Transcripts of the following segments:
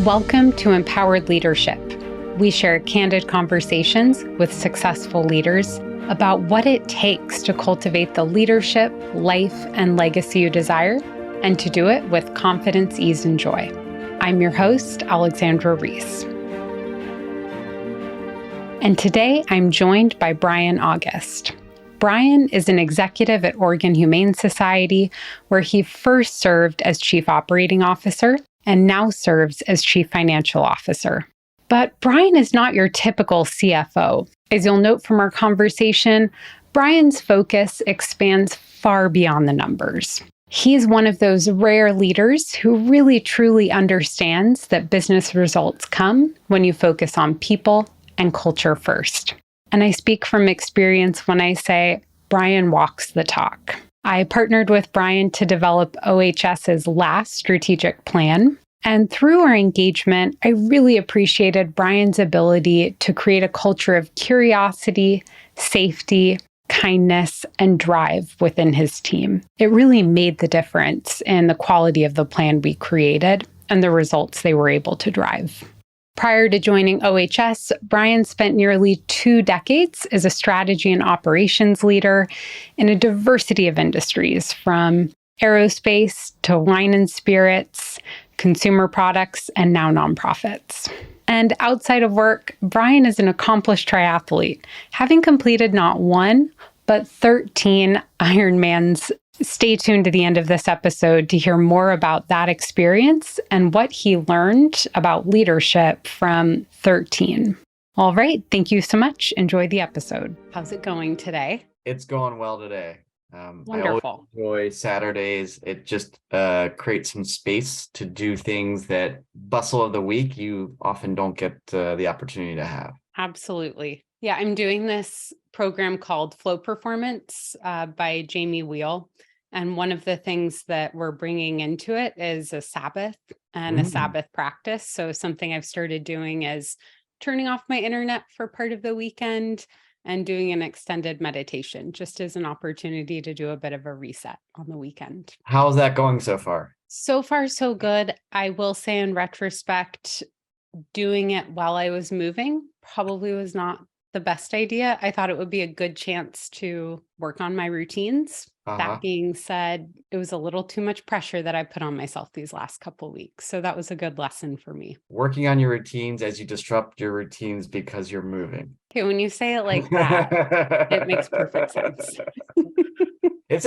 Welcome to Empowered Leadership. We share candid conversations with successful leaders about what it takes to cultivate the leadership, life, and legacy you desire, and to do it with confidence, ease, and joy. I'm your host, Alexandra Reese. And today I'm joined by Brian August. Brian is an executive at Oregon Humane Society, where he first served as Chief Operating Officer and now serves as Chief Financial Officer. But Brian is not your typical CFO. As you'll note from our conversation, Brian's focus expands far beyond the numbers. He's one of those rare leaders who really truly understands that business results come when you focus on people and culture first. And I speak from experience when I say Brian walks the talk. I partnered with Brian to develop OHS's last strategic plan. And through our engagement, I really appreciated Brian's ability to create a culture of curiosity, safety, kindness, and drive within his team. It really made the difference in the quality of the plan we created and the results they were able to drive. Prior to joining OHS, Brian spent nearly 2 decades as a strategy and operations leader in a diversity of industries, from aerospace to wine and spirits, consumer products, and now nonprofits. And outside of work, Brian is an accomplished triathlete, having completed not 1, but 13 Ironmans. Stay tuned to the end of this episode to hear more about that experience and what he learned about leadership from 13. All right, thank you so much. Enjoy the episode. How's it going today? It's going well today. Wonderful. I always enjoy Saturdays. It just creates some space to do things that bustle of the week you often don't get the opportunity to have. Absolutely. Yeah, I'm doing this program called Flow Performance by Jamie Wheel. And one of the things that we're bringing into it is a Sabbath and a Sabbath practice. So something I've started doing is turning off my internet for part of the weekend and doing an extended meditation, just as an opportunity to do a bit of a reset on the weekend. How's that going so far? So far, so good. I will say in retrospect, doing it while I was moving probably was not the best idea. I thought it would be a good chance to work on my routines. That being said, it was a little too much pressure that I put on myself these last couple of weeks. So that was a good lesson for me. Working on your routines as you disrupt your routines because you're moving. Okay, when you say it like that, it makes perfect sense. Is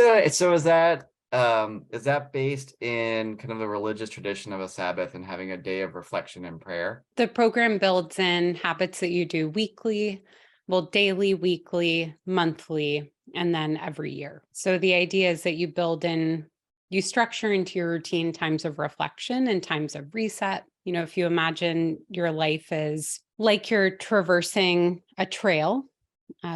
that based in kind of the religious tradition of a Sabbath and having a day of reflection and prayer? The program builds in habits that you do weekly, daily, weekly, monthly, and then every year. So the idea is that you structure into your routine times of reflection and times of reset. You know, if you imagine your life is like you're traversing a trail,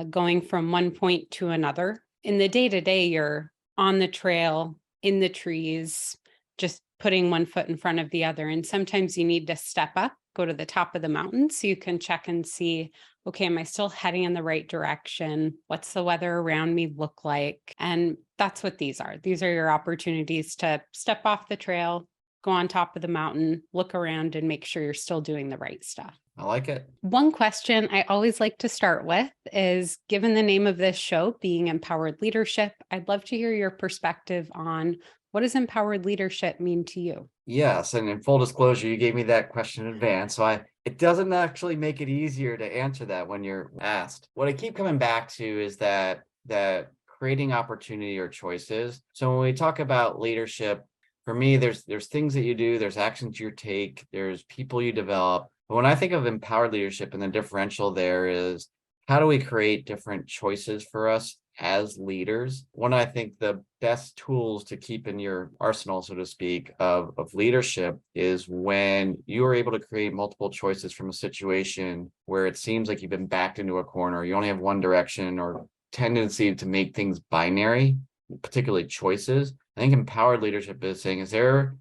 going from one point to another. In the day-to-day, you're on the trail, in the trees, just putting one foot in front of the other. And sometimes you need to step up, go to the top of the mountain so you can check and see, okay, am I still heading in the right direction? What's the weather around me look like? And that's what these are. These are your opportunities to step off the trail, go on top of the mountain, look around, and make sure you're still doing the right stuff. I like it. One question I always like to start with is, given the name of this show being Empowered Leadership, I'd love to hear your perspective on what does empowered leadership mean to you? Yes, and in full disclosure, you gave me that question in advance, so it doesn't actually make it easier to answer that when you're asked. What I keep coming back to is that creating opportunity or choices. So when we talk about leadership, for me, there's things that you do, there's actions you take, there's people you develop. But when I think of empowered leadership, and the differential there is, how do we create different choices for us as leaders? One, I think the best tools to keep in your arsenal, so to speak, of leadership is when you are able to create multiple choices from a situation where it seems like you've been backed into a corner. You only have one direction or tendency to make things binary, particularly choices. I think empowered leadership is saying, is there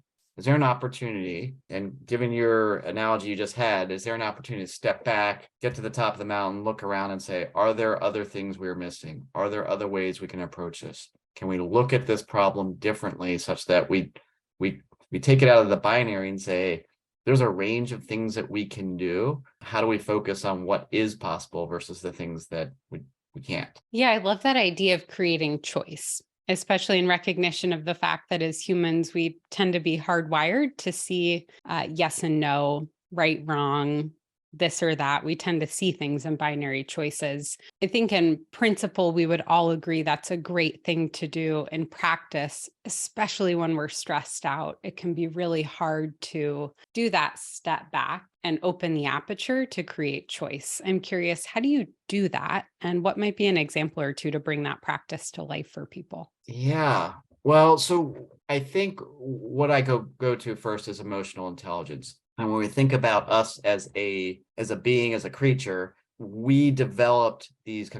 an opportunity, and given your analogy you just had, is there an opportunity to step back, get to the top of the mountain, look around and say, are there other things we're missing? Are there other ways we can approach this? Can we look at this problem differently such that we take it out of the binary and say, there's a range of things that we can do. How do we focus on what is possible versus the things that we can't? Yeah, I love that idea of creating choice, especially in recognition of the fact that as humans, we tend to be hardwired to see yes and no, right, wrong, this or that. We tend to see things in binary choices. I think in principle, we would all agree that's a great thing to do. In practice, especially when we're stressed out, it can be really hard to do that step back and open the aperture to create choice. I'm curious, how do you do that? And what might be an example or two to bring that practice to life for people? Yeah. Well, so I think what I go to first is emotional intelligence. And when we think about us as a being, as a creature, we developed these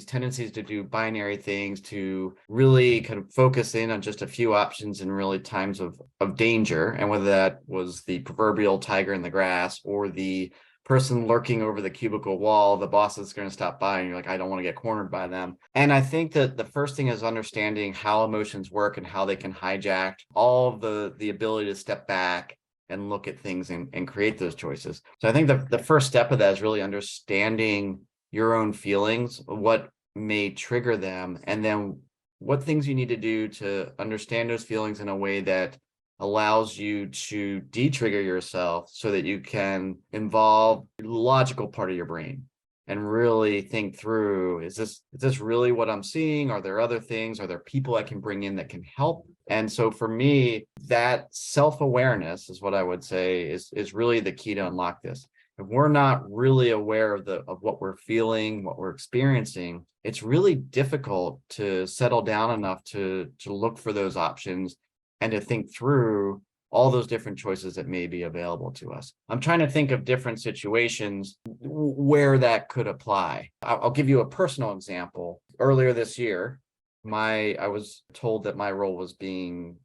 tendencies to do binary things, to really kind of focus in on just a few options in really times of danger. And whether that was the proverbial tiger in the grass or the person lurking over the cubicle wall, the boss is going to stop by and you're like, I don't want to get cornered by them. And I think that the first thing is understanding how emotions work and how they can hijack all of the ability to step back and look at things and create those choices. So I think the first step of that is really understanding your own feelings, what may trigger them, and then what things you need to do to understand those feelings in a way that allows you to de-trigger yourself so that you can involve the logical part of your brain and really think through, is this really what I'm seeing? Are there other things? Are there people I can bring in that can help? And so for me, that self-awareness is what I would say is really the key to unlock this. If we're not really aware of what we're feeling, what we're experiencing, it's really difficult to settle down enough to look for those options and to think through all those different choices that may be available to us. I'm trying to think of different situations where that could apply. I'll give you a personal example. Earlier this year, I was told that my role was being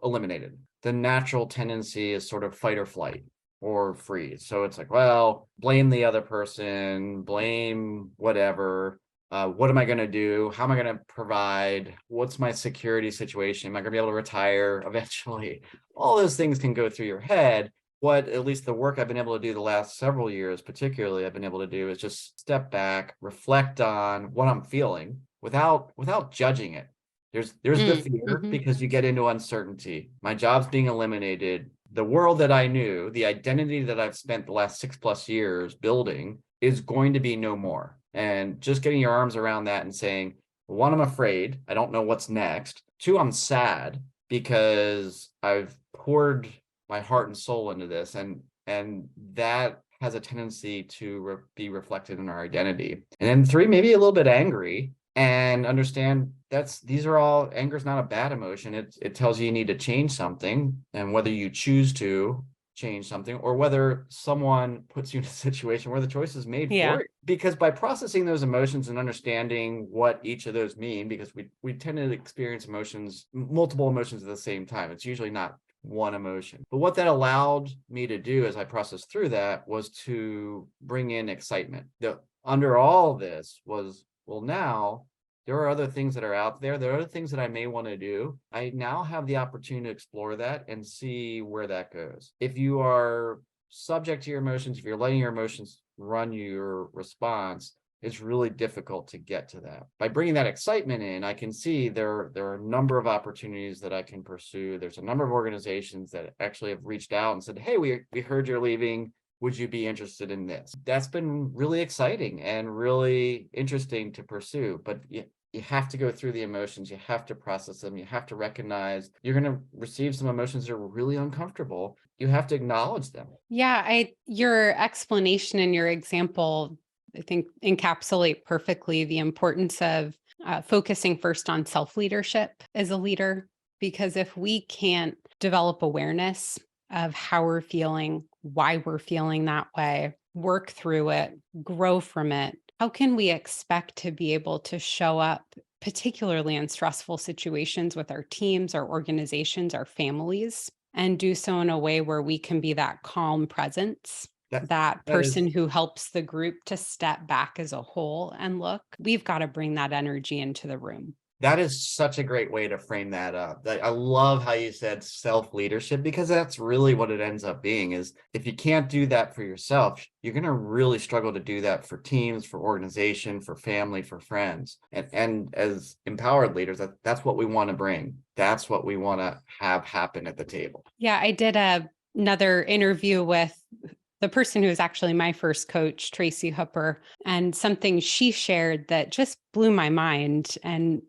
eliminated. The natural tendency is sort of fight or flight or freeze. So it's like, well, blame the other person, blame whatever. What am I going to do? How am I going to provide? What's my security situation? Am I going to be able to retire eventually? All those things can go through your head. What at least the work I've been able to do the last several years, particularly, I've been able to do is just step back, reflect on what I'm feeling without judging it. There's the fear Mm-hmm. because you get into uncertainty. My job's being eliminated. The world that I knew, the identity that I've spent the last 6+ years building is going to be no more. And just getting your arms around that and saying, one, I'm afraid. I don't know what's next. Two, I'm sad because I've poured my heart and soul into this. And that has a tendency to be reflected in our identity. And then three, maybe a little bit angry and understand these are all, anger is not a bad emotion. It tells you need to change something, and whether you choose to change something or whether someone puts you in a situation where the choice is made Yeah. for you. Because by processing those emotions and understanding what each of those mean, because we tend to experience multiple emotions at the same time. It's usually not one emotion. But what that allowed me to do as I processed through that was to bring in excitement. Under all this was, well, now there are other things that are out there. There are other things that I may want to do. I now have the opportunity to explore that and see where that goes. If you are subject to your emotions, if you're letting your emotions run your response, it's really difficult to get to that. By bringing that excitement in, I can see there are a number of opportunities that I can pursue. There's a number of organizations that actually have reached out and said, hey, we heard you're leaving. Would you be interested in this? That's been really exciting and really interesting to pursue. But you have to go through the emotions. You have to process them. You have to recognize you're going to receive some emotions that are really uncomfortable. You have to acknowledge them. Yeah, your explanation and your example, I think, encapsulate perfectly the importance of focusing first on self-leadership as a leader. Because if we can't develop awareness of how we're feeling, why we're feeling that way, work through it, grow from it, how can we expect to be able to show up, particularly in stressful situations with our teams, our organizations, our families, and do so in a way where we can be that calm presence, that That is person who helps the group to step back as a whole and look? We've got to bring that energy into the room. That is such a great way to frame that up. I love how you said self-leadership, because that's really what it ends up being. Is if you can't do that for yourself, you're going to really struggle to do that for teams, for organization, for family, for friends. And as empowered leaders, that's what we want to bring. That's what we want to have happen at the table. Yeah, I did another interview with the person who was actually my first coach, Tracy Hooper, and something she shared that just blew my mind and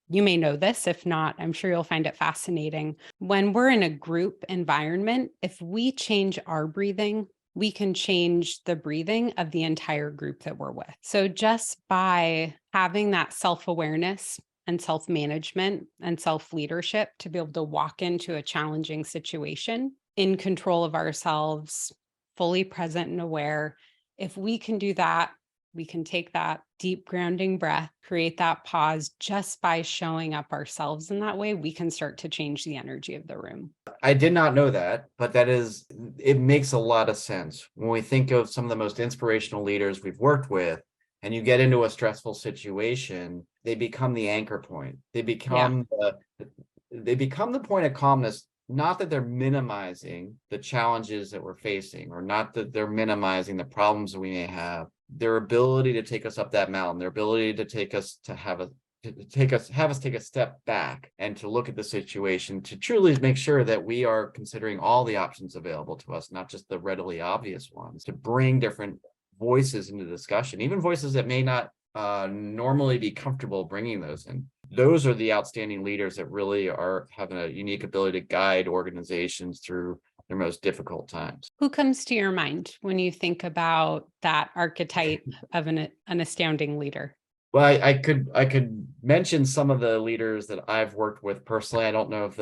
you may know this. If not, I'm sure you'll find it fascinating. When we're in a group environment, if we change our breathing, we can change the breathing of the entire group that we're with. So just by having that self-awareness and self-management and self-leadership to be able to walk into a challenging situation in control of ourselves, fully present and aware. If we can do that, we can take that deep grounding breath, create that pause just by showing up ourselves in that way, we can start to change the energy of the room. I did not know that, but it makes a lot of sense. When we think of some of the most inspirational leaders we've worked with, and you get into a stressful situation, they become the anchor point. They become the point of calmness. Not that they're minimizing the challenges that we're facing, or not that they're minimizing the problems that we may have. Their ability to take us up that mountain, their ability to take us to have us take a step back and to look at the situation, to truly make sure that we are considering all the options available to us, not just the readily obvious ones, to bring different voices into discussion, even voices that may not normally be comfortable bringing those in. Those are the outstanding leaders that really are having a unique ability to guide organizations through their most difficult times. Who comes to your mind when you think about that archetype of an astounding leader? Well, I could mention some of the leaders that I've worked with personally. I don't know if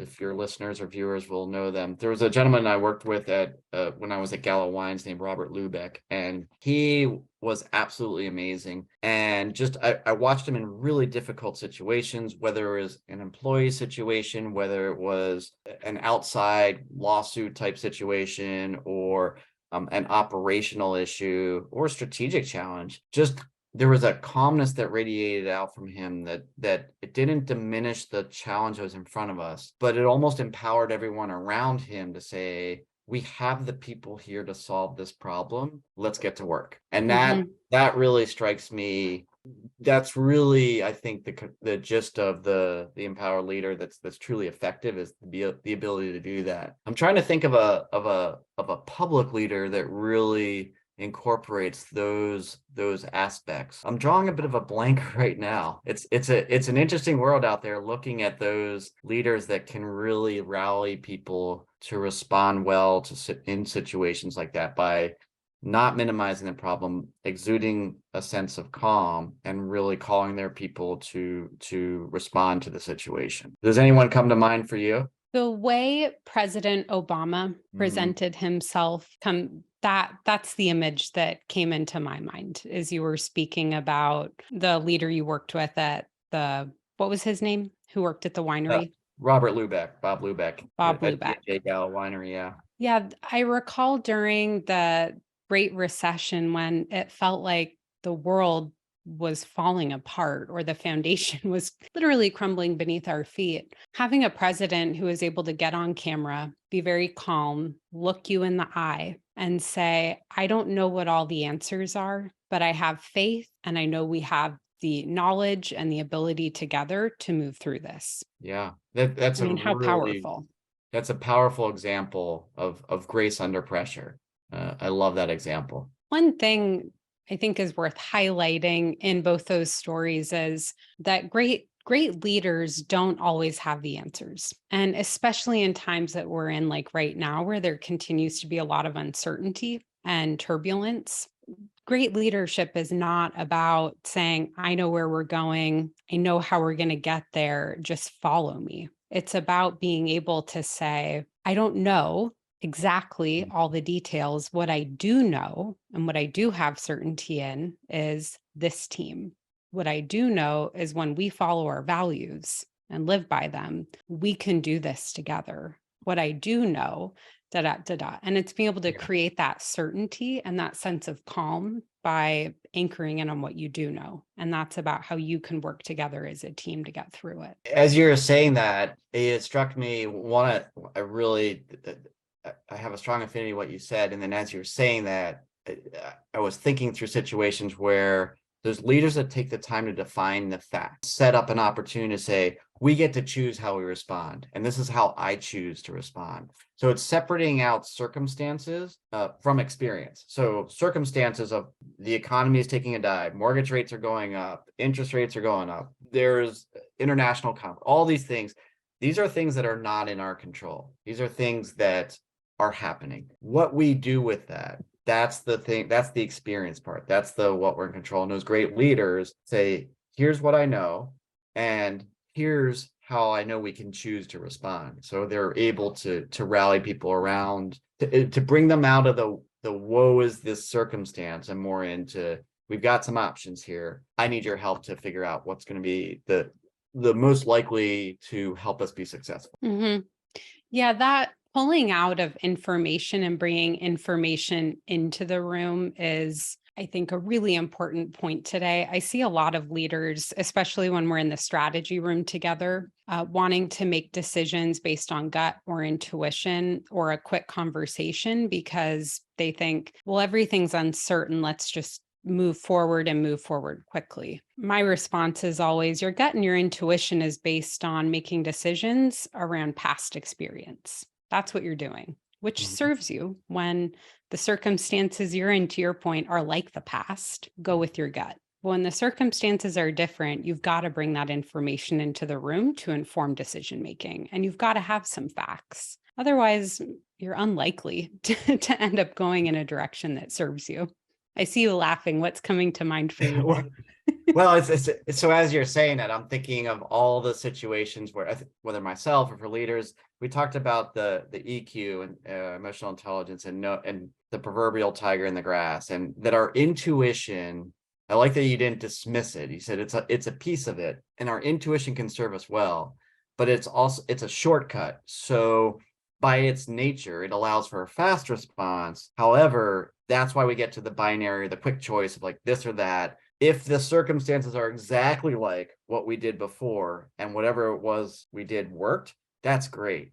if your listeners or viewers will know them. There was a gentleman I worked with at when I was at Gallo Wines named Robert Lubeck, and he was absolutely amazing. And just I watched him in really difficult situations, whether it was an employee situation, whether it was an outside lawsuit type situation, or an operational issue or a strategic challenge. Just there was a calmness that radiated out from him that it didn't diminish the challenge that was in front of us, but it almost empowered everyone around him to say, we have the people here to solve this problem. Let's get to work. And that really strikes me. That's really, I think, the gist of the empowered leader that's truly effective, is the ability to do that. I'm trying to think of a public leader that really incorporates those aspects. I'm drawing a bit of a blank right now. It's an interesting world out there, looking at those leaders that can really rally people to respond well in situations like that by not minimizing the problem, exuding a sense of calm, and really calling their people to respond to the situation. Does anyone come to mind for you? The way President Obama presented himself, that's the image that came into my mind as you were speaking about the leader you worked with at what was his name? Who worked at the winery? Robert Lubeck, Bob Lubeck. Bob At Lubeck. E&J Gallo Winery, yeah. Yeah, I recall during the Great Recession when it felt like the world was falling apart or the foundation was literally crumbling beneath our feet. Having a president who is able to get on camera, be very calm, look you in the eye, and say, I don't know what all the answers are, but I have faith and I know we have the knowledge and the ability together to move through this. Yeah, that's How powerful. That's a powerful example of grace under pressure. I love that example. One thing I think is worth highlighting in both those stories is that great leaders don't always have the answers. And especially in times that we're in, like right now, where there continues to be a lot of uncertainty and turbulence. Great leadership is not about saying, I know where we're going, I know how we're going to get there, just follow me. It's about being able to say, I don't know exactly all the details. What I do know and what I do have certainty in is this team. What I do know is when we follow our values and live by them, we can do this together. What I do know, da da da da. And it's being able to create that certainty and that sense of calm by anchoring in on what you do know. And that's about how you can work together as a team to get through it. As you're saying that, it struck me I have a strong affinity with what you said. And then as you were saying that, I was thinking through situations where there's leaders that take the time to define the facts, set up an opportunity to say, we get to choose how we respond. And this is how I choose to respond. So it's separating out circumstances from experience. So circumstances of the economy is taking a dive, mortgage rates are going up, interest rates are going up, there's international conflict, all these things. These are things that are not in our control. These are things that are happening. What we do with that, that's the thing, that's the experience part. That's the what we're in control. And those great leaders say, here's what I know, and here's how I know we can choose to respond. So they're able to rally people around, to bring them out of the woe is this circumstance and more into, we've got some options here. I need your help to figure out what's going to be the most likely to help us be successful. Mm-hmm. Yeah, that pulling out of information and bringing information into the room is, I think, a really important point today. I see a lot of leaders, especially when we're in the strategy room together, wanting to make decisions based on gut or intuition or a quick conversation because they think, well, everything's uncertain. Let's just move forward and move forward quickly. My response is always your gut and your intuition is based on making decisions around past experience. That's what you're doing, which serves you when the circumstances you're in, to your point, are like the past. Go with your gut. When the circumstances are different, you've got to bring that information into the room to inform decision making, and you've got to have some facts. Otherwise, you're unlikely to end up going in a direction that serves you. I see you laughing. What's coming to mind for you there? Well, it's so as you're saying that, I'm thinking of all the situations where, whether myself or for leaders, we talked about the EQ and emotional intelligence and the proverbial tiger in the grass, and that our intuition. I like that you didn't dismiss it. You said it's a piece of it, and our intuition can serve us well, but it's a shortcut. So by its nature, it allows for a fast response. However, that's why we get to the binary, the quick choice of like this or that. If the circumstances are exactly like what we did before and whatever it was we did worked, that's great.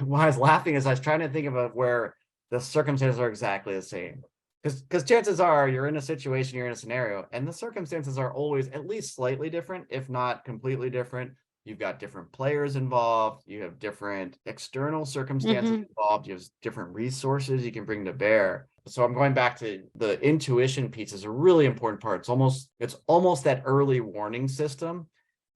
Why I was laughing is I was trying to think of where the circumstances are exactly the same. Because chances are you're in a situation, you're in a scenario, and the circumstances are always at least slightly different, if not completely different. You've got different players involved. You have different external circumstances involved. You have different resources you can bring to bear. So I'm going back to the intuition piece is a really important part. It's almost that early warning system.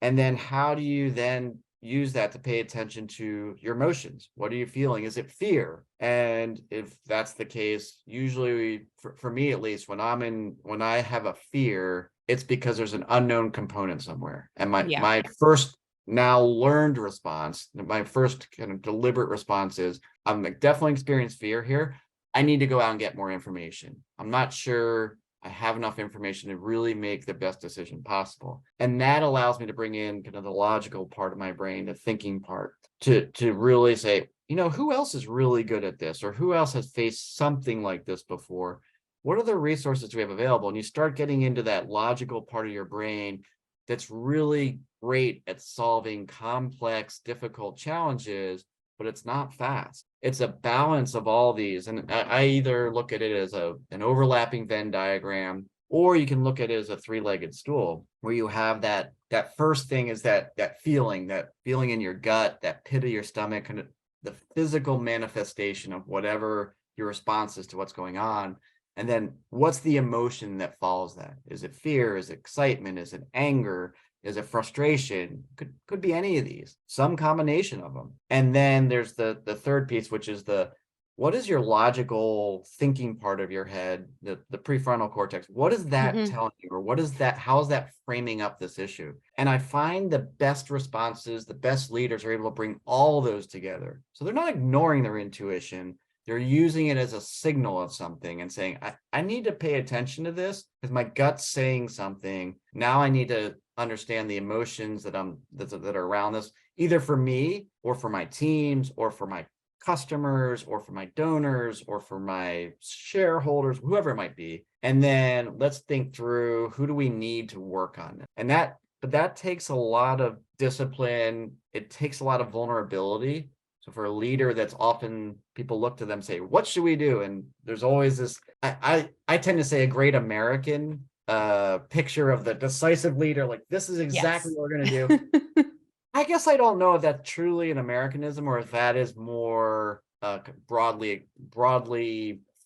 And then how do you then use that to pay attention to your emotions? What are you feeling? Is it fear? And if that's the case, usually for me at least, when I have a fear, it's because there's an unknown component somewhere. And my first now learned response, my first kind of deliberate response is, I'm definitely experiencing fear here. I need to go out and get more information. I'm not sure I have enough information to really make the best decision possible. And that allows me to bring in kind of the logical part of my brain, the thinking part, to really say, who else is really good at this? Or who else has faced something like this before? What are the resources we have available? And you start getting into that logical part of your brain that's really great at solving complex, difficult challenges, but it's not fast. It's a balance of all these. And I either look at it as an overlapping Venn diagram, or you can look at it as a three-legged stool, where you have that first thing is that feeling in your gut, that pit of your stomach, and the physical manifestation of whatever your response is to what's going on. And then what's the emotion that follows that? Is it fear? Is it excitement? Is it anger? Is it frustration? Could be any of these, some combination of them. And then there's the third piece, which is what is your logical thinking part of your head, the prefrontal cortex? What is that telling you? Or how is that framing up this issue? And I find the best responses, the best leaders are able to bring all those together. So they're not ignoring their intuition. They're using it as a signal of something and saying, I need to pay attention to this because my gut's saying something. Now I need to understand the emotions that are around this, either for me or for my teams or for my customers or for my donors or for my shareholders, whoever it might be. And then let's think through, who do we need to work on? But that takes a lot of discipline. It takes a lot of vulnerability. So for a leader, that's often people look to them and say, what should we do? And there's always this, I tend to say, a great American picture of the decisive leader, like, this is exactly Yes. what we're going to do. I guess I don't know if that's truly an Americanism or if that is more broadly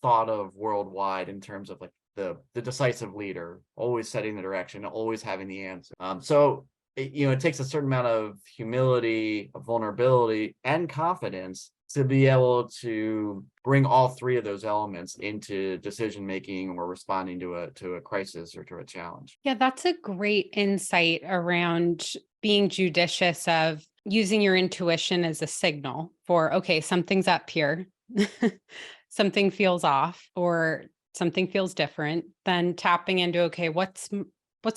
thought of worldwide, in terms of like the decisive leader, always setting the direction, always having the answer. So it takes a certain amount of humility, vulnerability, and confidence to be able to bring all three of those elements into decision making or responding to a crisis or to a challenge. Yeah, that's a great insight around being judicious of using your intuition as a signal for, okay, something's up here, something feels off, or something feels different. Then tapping into, okay, what's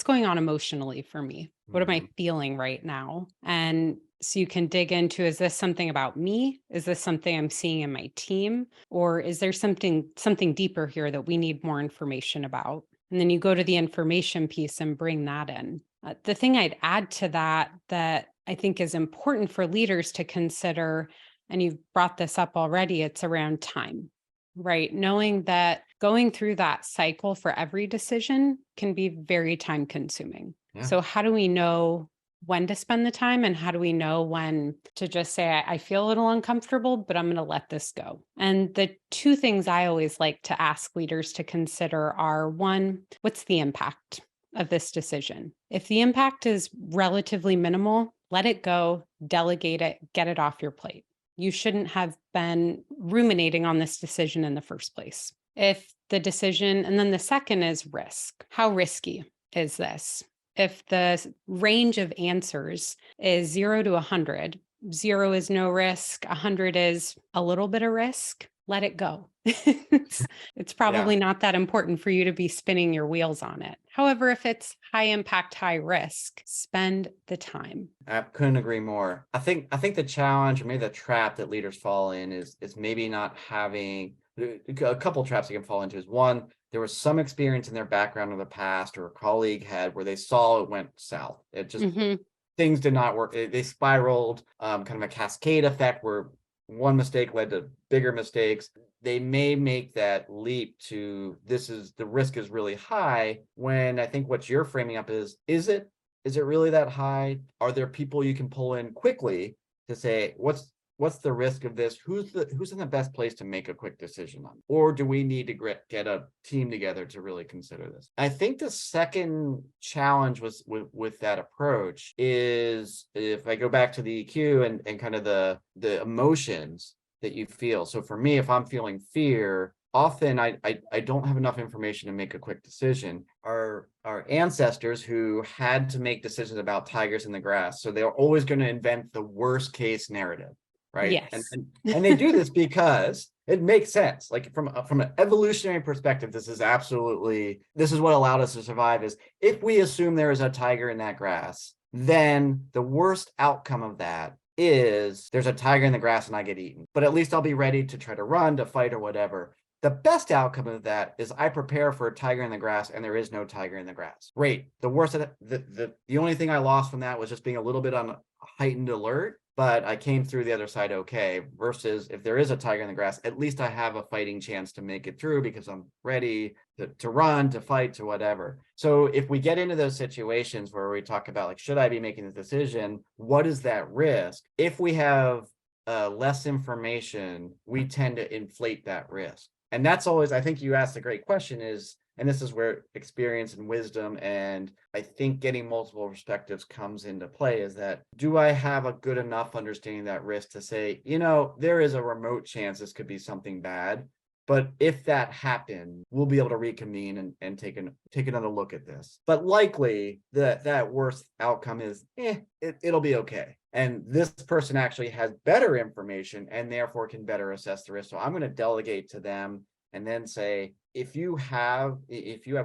going on emotionally for me? What am I feeling right now? And so you can dig into, is this something about me? Is this something I'm seeing in my team? Or is there something deeper here that we need more information about? And then you go to the information piece and bring that in. The thing I'd add to that I think is important for leaders to consider, and you've brought this up already, it's around time, right? Knowing that going through that cycle for every decision can be very time consuming. Yeah. So how do we know when to spend the time, and how do we know when to just say, I feel a little uncomfortable, but I'm going to let this go? And the two things I always like to ask leaders to consider are, one, what's the impact of this decision? If the impact is relatively minimal, let it go, delegate it, get it off your plate. You shouldn't have been ruminating on this decision in the first place. If the decision, and then the second is risk. How risky is this? If the range of answers is 0 to 100, 0 is no risk, 100 is a little bit of risk, let it go. It's probably not that important for you to be spinning your wheels on it. However, if it's high impact, high risk, spend the time. I couldn't agree more. I think the challenge, or maybe the trap that leaders fall in, is maybe not having a couple traps you can fall into. Is one, there was some experience in their background in the past, or a colleague had, where they saw it went south. It just things did not work. They spiraled, kind of a cascade effect where one mistake led to bigger mistakes. They may make that leap to, the risk is really high, when I think what you're framing up is it really that high? Are there people you can pull in quickly to say, what's the risk of this? Who's in the best place to make a quick decision on? Or do we need to get a team together to really consider this? I think the second challenge with that approach is, if I go back to the EQ and kind of the emotions that you feel. So for me, if I'm feeling fear, often I don't have enough information to make a quick decision. Our ancestors, who had to make decisions about tigers in the grass, so they're always going to invent the worst case narrative, right? Yes. And they do this because it makes sense. Like, from an evolutionary perspective, this is what allowed us to survive. Is, if we assume there is a tiger in that grass, then the worst outcome of that is there's a tiger in the grass and I get eaten. But at least I'll be ready to try to run, to fight, or whatever. The best outcome of that is I prepare for a tiger in the grass and there is no tiger in the grass. Great. The worst of the only thing I lost from that was just being a little bit on heightened alert, but I came through the other side okay. Versus, if there is a tiger in the grass, at least I have a fighting chance to make it through because I'm ready to run, to fight, to whatever. So if we get into those situations where we talk about, like, should I be making the decision? What is that risk? If we have less information, we tend to inflate that risk. And that's always, I think you asked a great question, and this is where experience and wisdom, and I think getting multiple perspectives comes into play, is that, do I have a good enough understanding of that risk to say, there is a remote chance this could be something bad, but if that happened, we'll be able to reconvene and take another look at this. But likely that worst outcome is, it'll be okay. And this person actually has better information and therefore can better assess the risk. So I'm going to delegate to them, and then say, if you have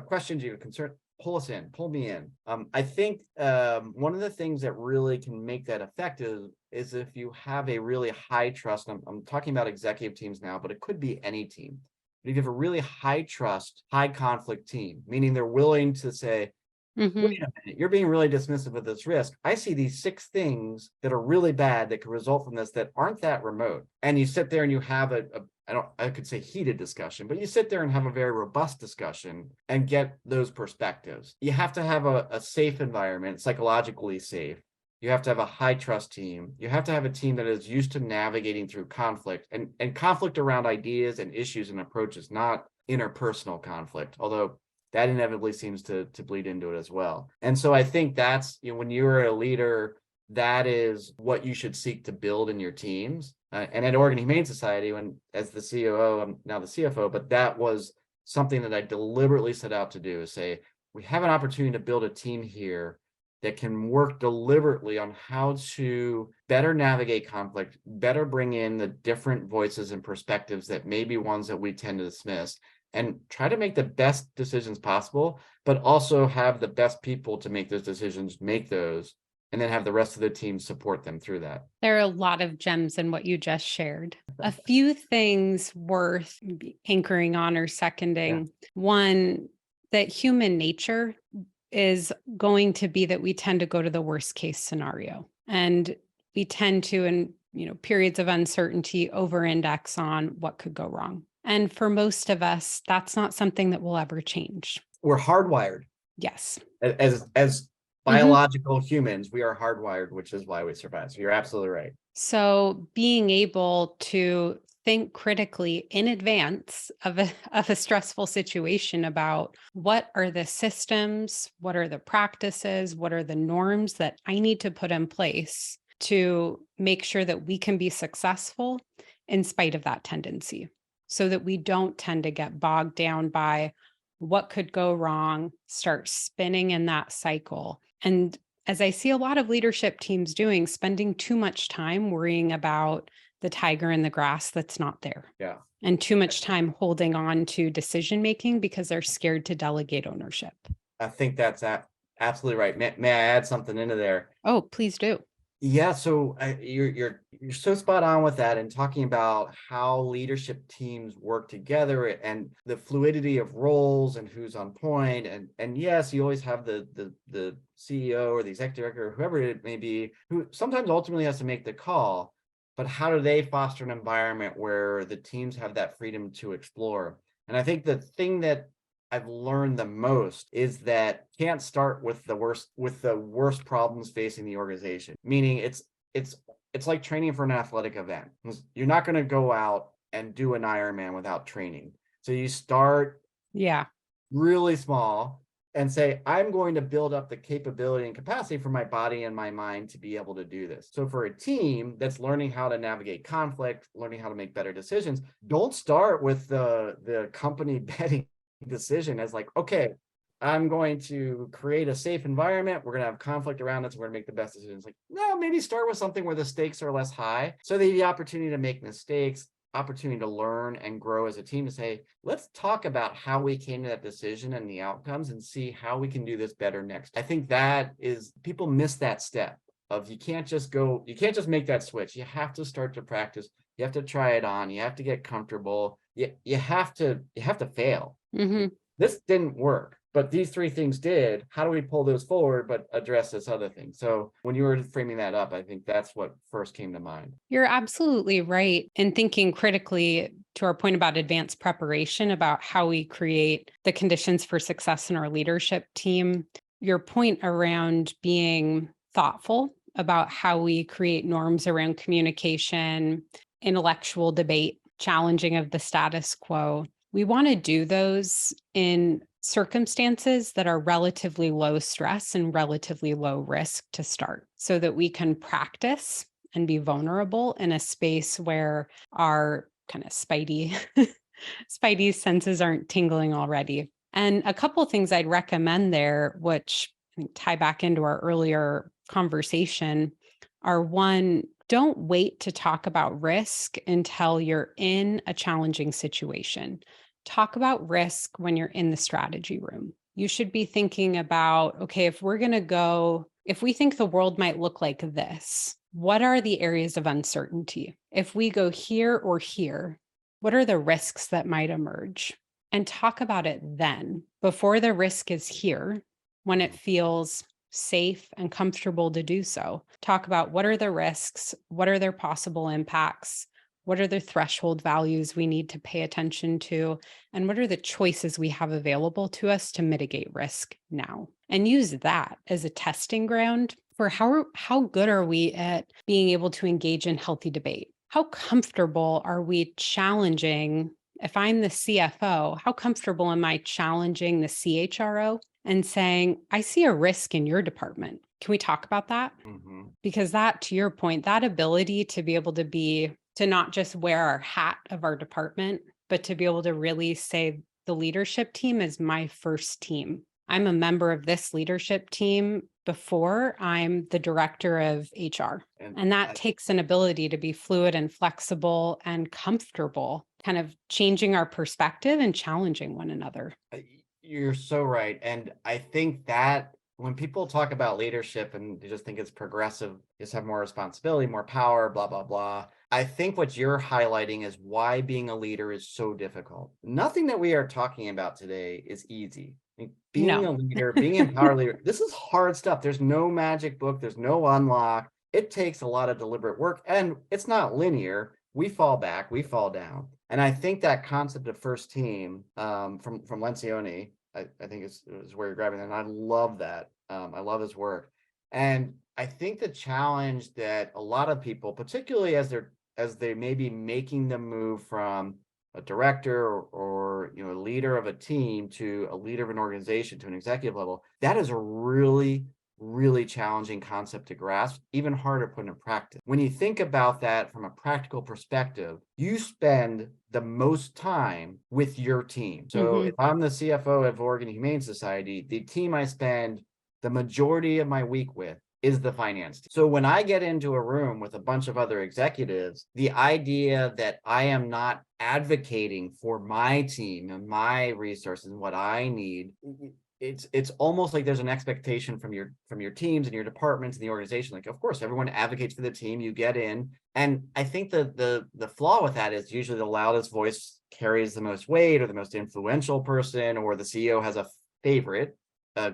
questions, you have concern, pull me in. I think one of the things that really can make that effective is if you have a really high trust, I'm talking about executive teams now, but it could be any team. But if you have a really high trust, high conflict team, meaning they're willing to say, wait a minute, you're being really dismissive of this risk. I see these 6 things that are really bad that could result from this that aren't that remote. And you sit there and you have I could say heated discussion, but you sit there and have a very robust discussion and get those perspectives. You have to have a safe environment, psychologically safe. You have to have a high trust team. You have to have a team that is used to navigating through conflict and conflict around ideas and issues and approaches, not interpersonal conflict, although that inevitably seems to bleed into it as well. And so I think that's, when you're a leader, that is what you should seek to build in your teams. And at Oregon Humane Society, as the COO, I'm now the CFO, but that was something that I deliberately set out to do, is say, we have an opportunity to build a team here that can work deliberately on how to better navigate conflict, better bring in the different voices and perspectives that may be ones that we tend to dismiss, and try to make the best decisions possible, but also have the best people to make those decisions, make those, and then have the rest of the team support them through that. There are a lot of gems in what you just shared. A few things worth anchoring on or seconding. Yeah. One, that human nature is going to be that we tend to go to the worst case scenario. And we tend to, in periods of uncertainty, over-index on what could go wrong. And for most of us, that's not something that will ever change. We're hardwired. Yes. As biological humans, we are hardwired, which is why we survive. So you're absolutely right. So being able to think critically in advance of a stressful situation about what are the systems, what are the practices, what are the norms that I need to put in place to make sure that we can be successful in spite of that tendency, so that we don't tend to get bogged down by what could go wrong, start spinning in that cycle. And as I see a lot of leadership teams doing, spending too much time worrying about the tiger in the grass that's not there. Yeah. And too much time holding on to decision making because they're scared to delegate ownership. I think that's absolutely right. May I add something into there? Oh, please do. Yeah, so you're so spot on with that, and talking about how leadership teams work together and the fluidity of roles and who's on point. And yes, you always have the CEO or the executive director or whoever it may be, who sometimes ultimately has to make the call. But how do they foster an environment where the teams have that freedom to explore? And I think the thing that I've learned the most is that can't start with the worst problems facing the organization. Meaning it's like training for an athletic event. You're not going to go out and do an Ironman without training. So you start really small and say, I'm going to build up the capability and capacity for my body and my mind to be able to do this. So for a team that's learning how to navigate conflict, learning how to make better decisions, don't start with the company betting decision as like, okay, I'm going to create a safe environment. We're going to have conflict around us. We're going to make the best decisions. Like, no, maybe start with something where the stakes are less high. So they have the opportunity to make mistakes, opportunity to learn and grow as a team, to say, let's talk about how we came to that decision and the outcomes and see how we can do this better next. I think that is, people miss that step of, you can't just make that switch. You have to start to practice. You have to try it on. You have to get comfortable. You have to fail. Mm-hmm. This didn't work, but these 3 things did. How do we pull those forward, but address this other thing? So when you were framing that up, I think that's what first came to mind. You're absolutely right in thinking critically, to our point about advanced preparation, about how we create the conditions for success in our leadership team. Your point around being thoughtful about how we create norms around communication, intellectual debate, challenging of the status quo. We want to do those in circumstances that are relatively low stress and relatively low risk to start, so that we can practice and be vulnerable in a space where our kind of spidey senses aren't tingling already. And a couple of things I'd recommend there, which I think tie back into our earlier conversation, are: one, don't wait to talk about risk until you're in a challenging situation. Talk about risk when you're in the strategy room. You should be thinking about, okay, if we're going to go if we think the world might look like this, what are the areas of uncertainty? If we go here or here, what are the risks that might emerge? And talk about it then, before the risk is here, when it feels safe and comfortable to do so. Talk about what are the risks, what are their possible impacts, what are the threshold values we need to pay attention to, and what are the choices we have available to us to mitigate risk now? And use that as a testing ground for how good are we at being able to engage in healthy debate? How comfortable are we challenging? If I'm the CFO, how comfortable am I challenging the CHRO and saying, I see a risk in your department? Can we talk about that? Mm-hmm. Because that, to your point, that ability to be able to not just wear our hat of our department, but to be able to really say the leadership team is my first team. I'm a member of this leadership team before I'm the director of HR. And that takes an ability to be fluid and flexible and comfortable, kind of changing our perspective and challenging one another. You're so right. And I think that when people talk about leadership and they just think it's progressive, just have more responsibility, more power, blah, blah, blah. I think what you're highlighting is why being a leader is so difficult. Nothing that we are talking about today is easy. I mean, being a leader, being an empowered leader, this is hard stuff. There's no magic book. There's no unlock. It takes a lot of deliberate work, and it's not linear. We fall back, we fall down. And I think that concept of first team from Lencioni, I think is where you're grabbing that. And I love that. I love his work. And I think the challenge that a lot of people, particularly as they may be making the move from a director or a leader of a team to a leader of an organization to an executive level, that is a really challenging concept to grasp, even harder to put into practice. When you think about that from a practical perspective, you spend the most time with your team. So if I'm the CFO of Oregon Humane Society, the team I spend the majority of my week with is the finance team. So when I get into a room with a bunch of other executives, the idea that I am not advocating for my team and my resources and what I need, it's almost like there's an expectation from your teams and your departments and the organization. Like, of course, everyone advocates for the team. You get in, and I think the flaw with that is usually the loudest voice carries the most weight, or the most influential person, or the CEO has a favorite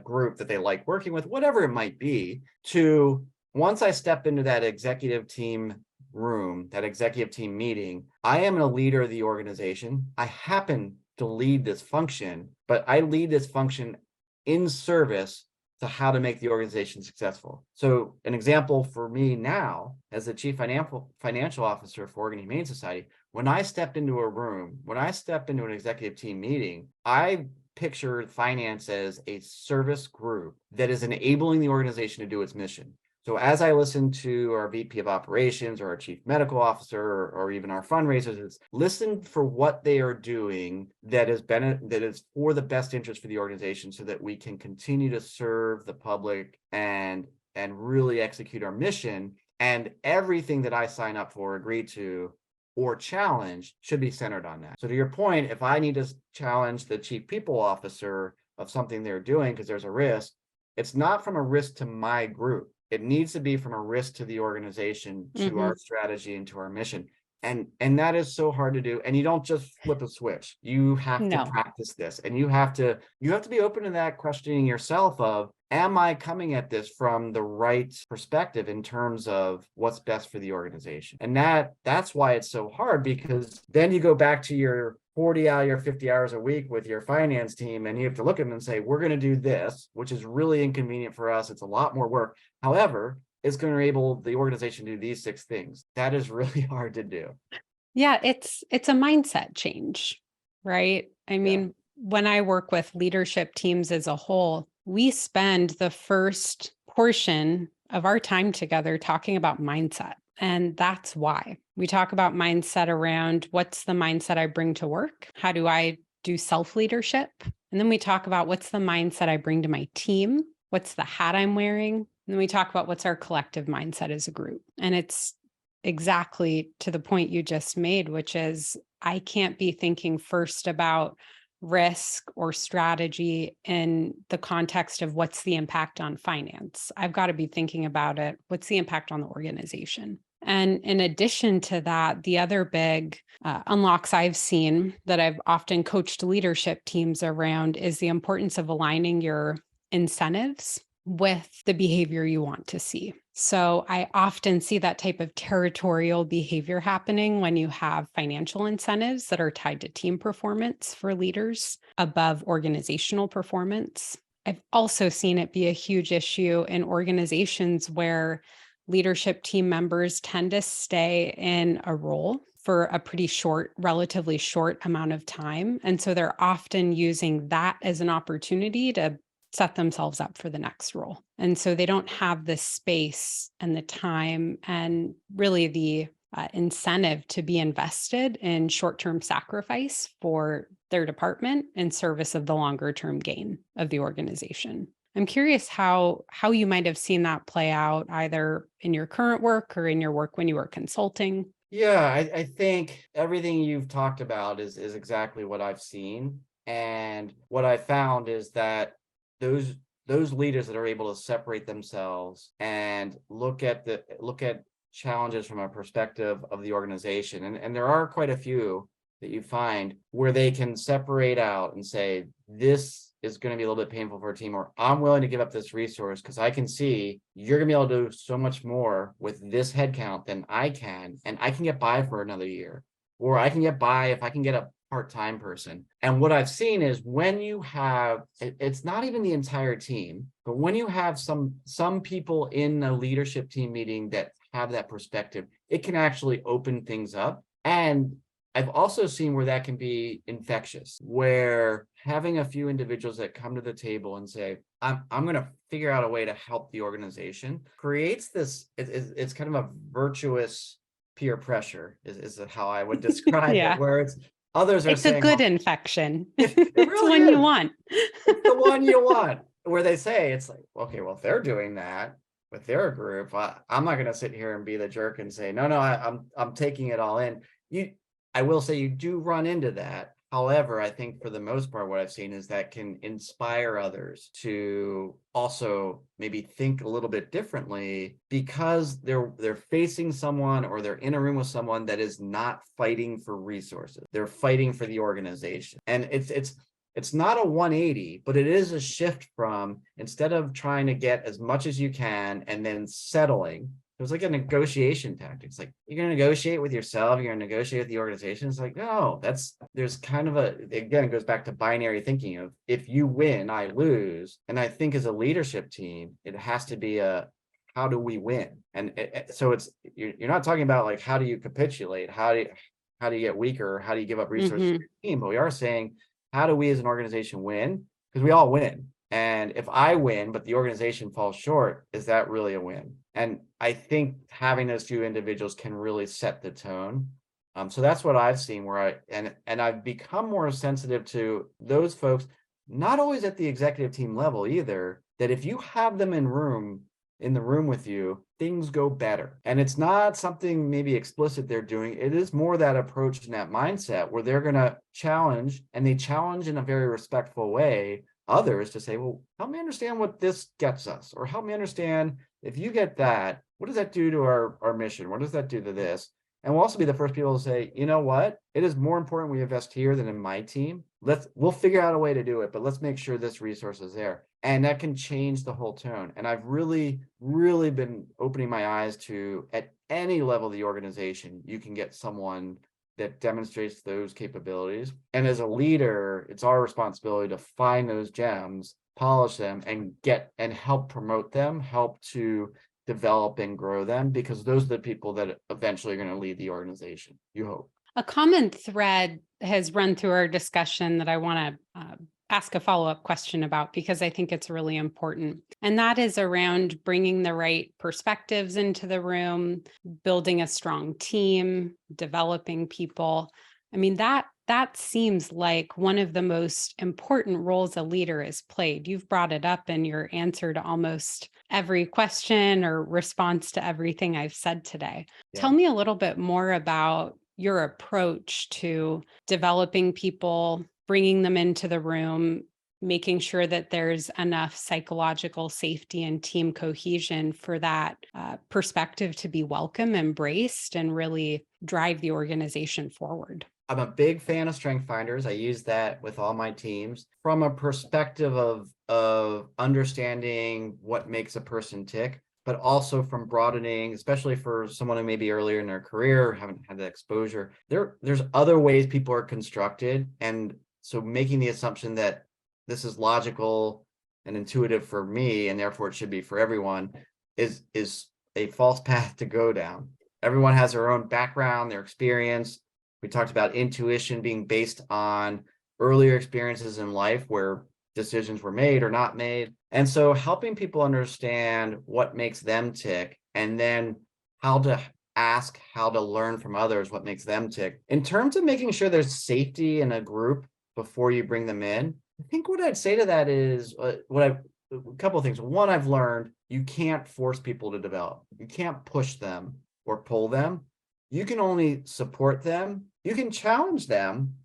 group that they like working with, whatever it might be. To once I step into that executive team room, that executive team meeting, I am a leader of the organization. I happen to lead this function, but I lead this function in service to how to make the organization successful. So an example for me now, as the chief financial officer for Oregon Humane Society, when I stepped into a room, when I step into an executive team meeting, I picture finance as a service group that is enabling the organization to do its mission. So as I listen to our VP of operations or our chief medical officer or even our fundraisers, it's listen for what they are doing that is for the best interest for the organization, so that we can continue to serve the public and really execute our mission. And everything that I sign up for, agree to, or challenge should be centered on that. So to your point, if I need to challenge the chief people officer of something they're doing because there's a risk, it's not from a risk to my group. It needs to be from a risk to the organization, to our strategy, and to our mission. And that is so hard to do. And you don't just flip a switch. You have to practice this, and you have to be open to that, questioning yourself of, am I coming at this from the right perspective in terms of what's best for the organization? And that's why it's so hard, because then you go back to your 40 hour, 50 hours a week with your finance team, and you have to look at them and say, we're going to do this, which is really inconvenient for us. It's a lot more work. However, it's going to enable the organization to do these 6 things. That is really hard to do. Yeah, it's a mindset change, right? I mean, when I work with leadership teams as a whole, we spend the first portion of our time together talking about mindset. And that's why we talk about mindset around what's the mindset I bring to work? How do I do self-leadership? And then we talk about what's the mindset I bring to my team? What's the hat I'm wearing? And then we talk about what's our collective mindset as a group. And it's exactly to the point you just made, which is I can't be thinking first about risk or strategy in the context of what's the impact on finance. I've got to be thinking about it. What's the impact on the organization? And in addition to that, the other big unlocks I've seen that I've often coached leadership teams around is the importance of aligning your incentives with the behavior you want to see. So I often see that type of territorial behavior happening when you have financial incentives that are tied to team performance for leaders above organizational performance. I've also seen it be a huge issue in organizations where leadership team members tend to stay in a role for a pretty short, relatively short amount of time. And so they're often using that as an opportunity to set themselves up for the next role. And so they don't have the space and the time and really the incentive to be invested in short-term sacrifice for their department in service of the longer-term gain of the organization. I'm curious how you might have seen that play out either in your current work or in your work when you were consulting. Yeah, I think everything you've talked about is exactly what I've seen. And what I found is that those leaders that are able to separate themselves and look at challenges from a perspective of the organization, and there are quite a few that you find where they can separate out and say, this is going to be a little bit painful for a team, or I'm willing to give up this resource because I can see you're going to be able to do so much more with this headcount than I can, and I can get by for another year, or I can get by if I can get a part-time person. And what I've seen is when you have, it's not even the entire team, but when you have some people in a leadership team meeting that have that perspective, it can actually open things up. And I've also seen where that can be infectious, where having a few individuals that come to the table and say, I'm going to figure out a way to help the organization, creates this, it's kind of a virtuous peer pressure is how I would describe Yeah. it, where others are It's saying, a good infection. it It's really one is. you want. It's the one you want, where they say, it's like, okay, well, if they're doing that with their group, I'm not going to sit here and be the jerk and say, no, I'm taking it all in. I will say you do run into that. However, I think for the most part, what I've seen is that can inspire others to also maybe think a little bit differently because they're facing someone or they're in a room with someone that is not fighting for resources. They're fighting for the organization. And it's not a 180, but it is a shift from, instead of trying to get as much as you can and then settling, it was like a negotiation tactic. It's like, you're going to negotiate with yourself, you're going to negotiate with the organization. It's like, no, there's kind of again, it goes back to binary thinking of, if you win, I lose. And I think as a leadership team, it has to be how do we win? And so you're not talking about like, how do you capitulate? How do you get weaker? How do you give up resources to your team? But we are saying, how do we as an organization win? Because we all win. And if I win, but the organization falls short, is that really a win? And I think having those few individuals can really set the tone. So that's what I've seen and I've become more sensitive to those folks, not always at the executive team level either, that if you have them in the room with you, things go better. And it's not something maybe explicit they're doing. It is more that approach and that mindset where they're going to challenge, and they challenge in a very respectful way others to say, well, help me understand what this gets us, or help me understand, if you get that, what does that do to our mission? What does that do to this? And we'll also be the first people to say, you know what? It is more important we invest here than in my team. We'll figure out a way to do it, but let's make sure this resource is there. And that can change the whole tone. And I've really, really been opening my eyes to, at any level of the organization, you can get someone that demonstrates those capabilities. And as a leader, it's our responsibility to find those gems, polish them, and help promote them, help to develop and grow them, because those are the people that eventually are going to lead the organization, you hope. A common thread has run through our discussion that I want to ask a follow-up question about, because I think it's really important. And that is around bringing the right perspectives into the room, building a strong team, developing people. I mean, that seems like one of the most important roles a leader has played. You've brought it up in your answer to almost every question or response to everything I've said today. Yeah. Tell me a little bit more about your approach to developing people, bringing them into the room, making sure that there's enough psychological safety and team cohesion for that perspective to be welcome, embraced, and really drive the organization forward. I'm a big fan of strength finders. I use that with all my teams from a perspective of understanding what makes a person tick, but also from broadening, especially for someone who may be earlier in their career, haven't had that exposure. There's other ways people are constructed. And so making the assumption that this is logical and intuitive for me, and therefore it should be for everyone, is a false path to go down. Everyone has their own background, their experience. We talked about intuition being based on earlier experiences in life where decisions were made or not made. And so helping people understand what makes them tick, and then how to ask, how to learn from others what makes them tick. In terms of making sure there's safety in a group before you bring them in, I think what I'd say to that is a couple of things. One, I've learned you can't force people to develop. You can't push them or pull them. You can only support them. You can challenge them,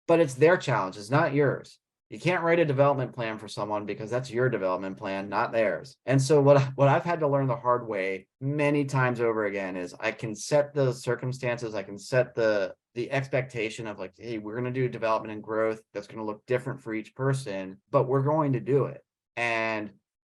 but it's their challenge. It's not yours. You can't write a development plan for someone because that's your development plan, not theirs. And so what I've had to learn the hard way many times over again is I can set the circumstances, I can set the expectation of like, hey, we're going to do development and growth that's going to look different for each person, but we're going to do it.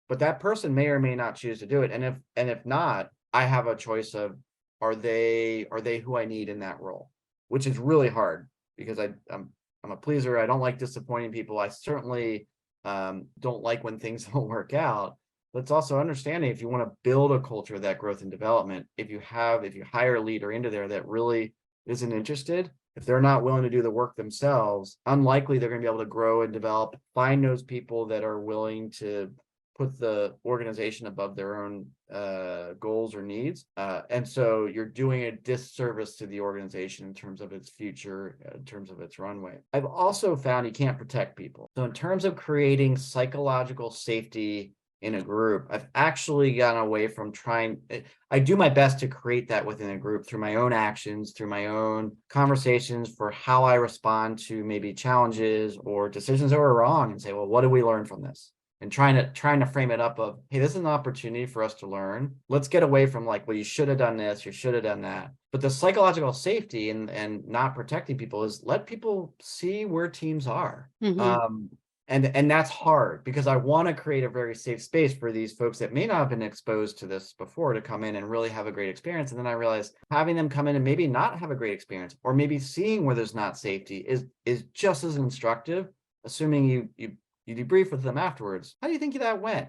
But that person may or may not choose to do it. And if not, I have a choice of, are they who I need in that role, which is really hard because I'm a pleaser. I don't like disappointing people. I certainly don't like when things don't work out. But it's also understanding, if you want to build a culture of that growth and development, if you hire a leader into there that really isn't interested, if they're not willing to do the work themselves, unlikely they're going to be able to grow and develop. Find those people that are willing to put the organization above their own goals or needs. And so you're doing a disservice to the organization in terms of its future, in terms of its runway. I've also found you can't protect people. So in terms of creating psychological safety in a group, I've actually gotten away from I do my best to create that within a group through my own actions, through my own conversations for how I respond to maybe challenges or decisions that were wrong, and say, well, what did we learn from this? And trying to frame it up of, hey, this is an opportunity for us to learn. Let's get away from like, well, you should have done this, you should have done that. But the psychological safety and not protecting people is let people see where teams are. Mm-hmm. And that's hard because I want to create a very safe space for these folks that may not have been exposed to this before to come in and really have a great experience. And then I realized having them come in and maybe not have a great experience, or maybe seeing where there's not safety is just as instructive, assuming you debrief with them afterwards. How do you think that went?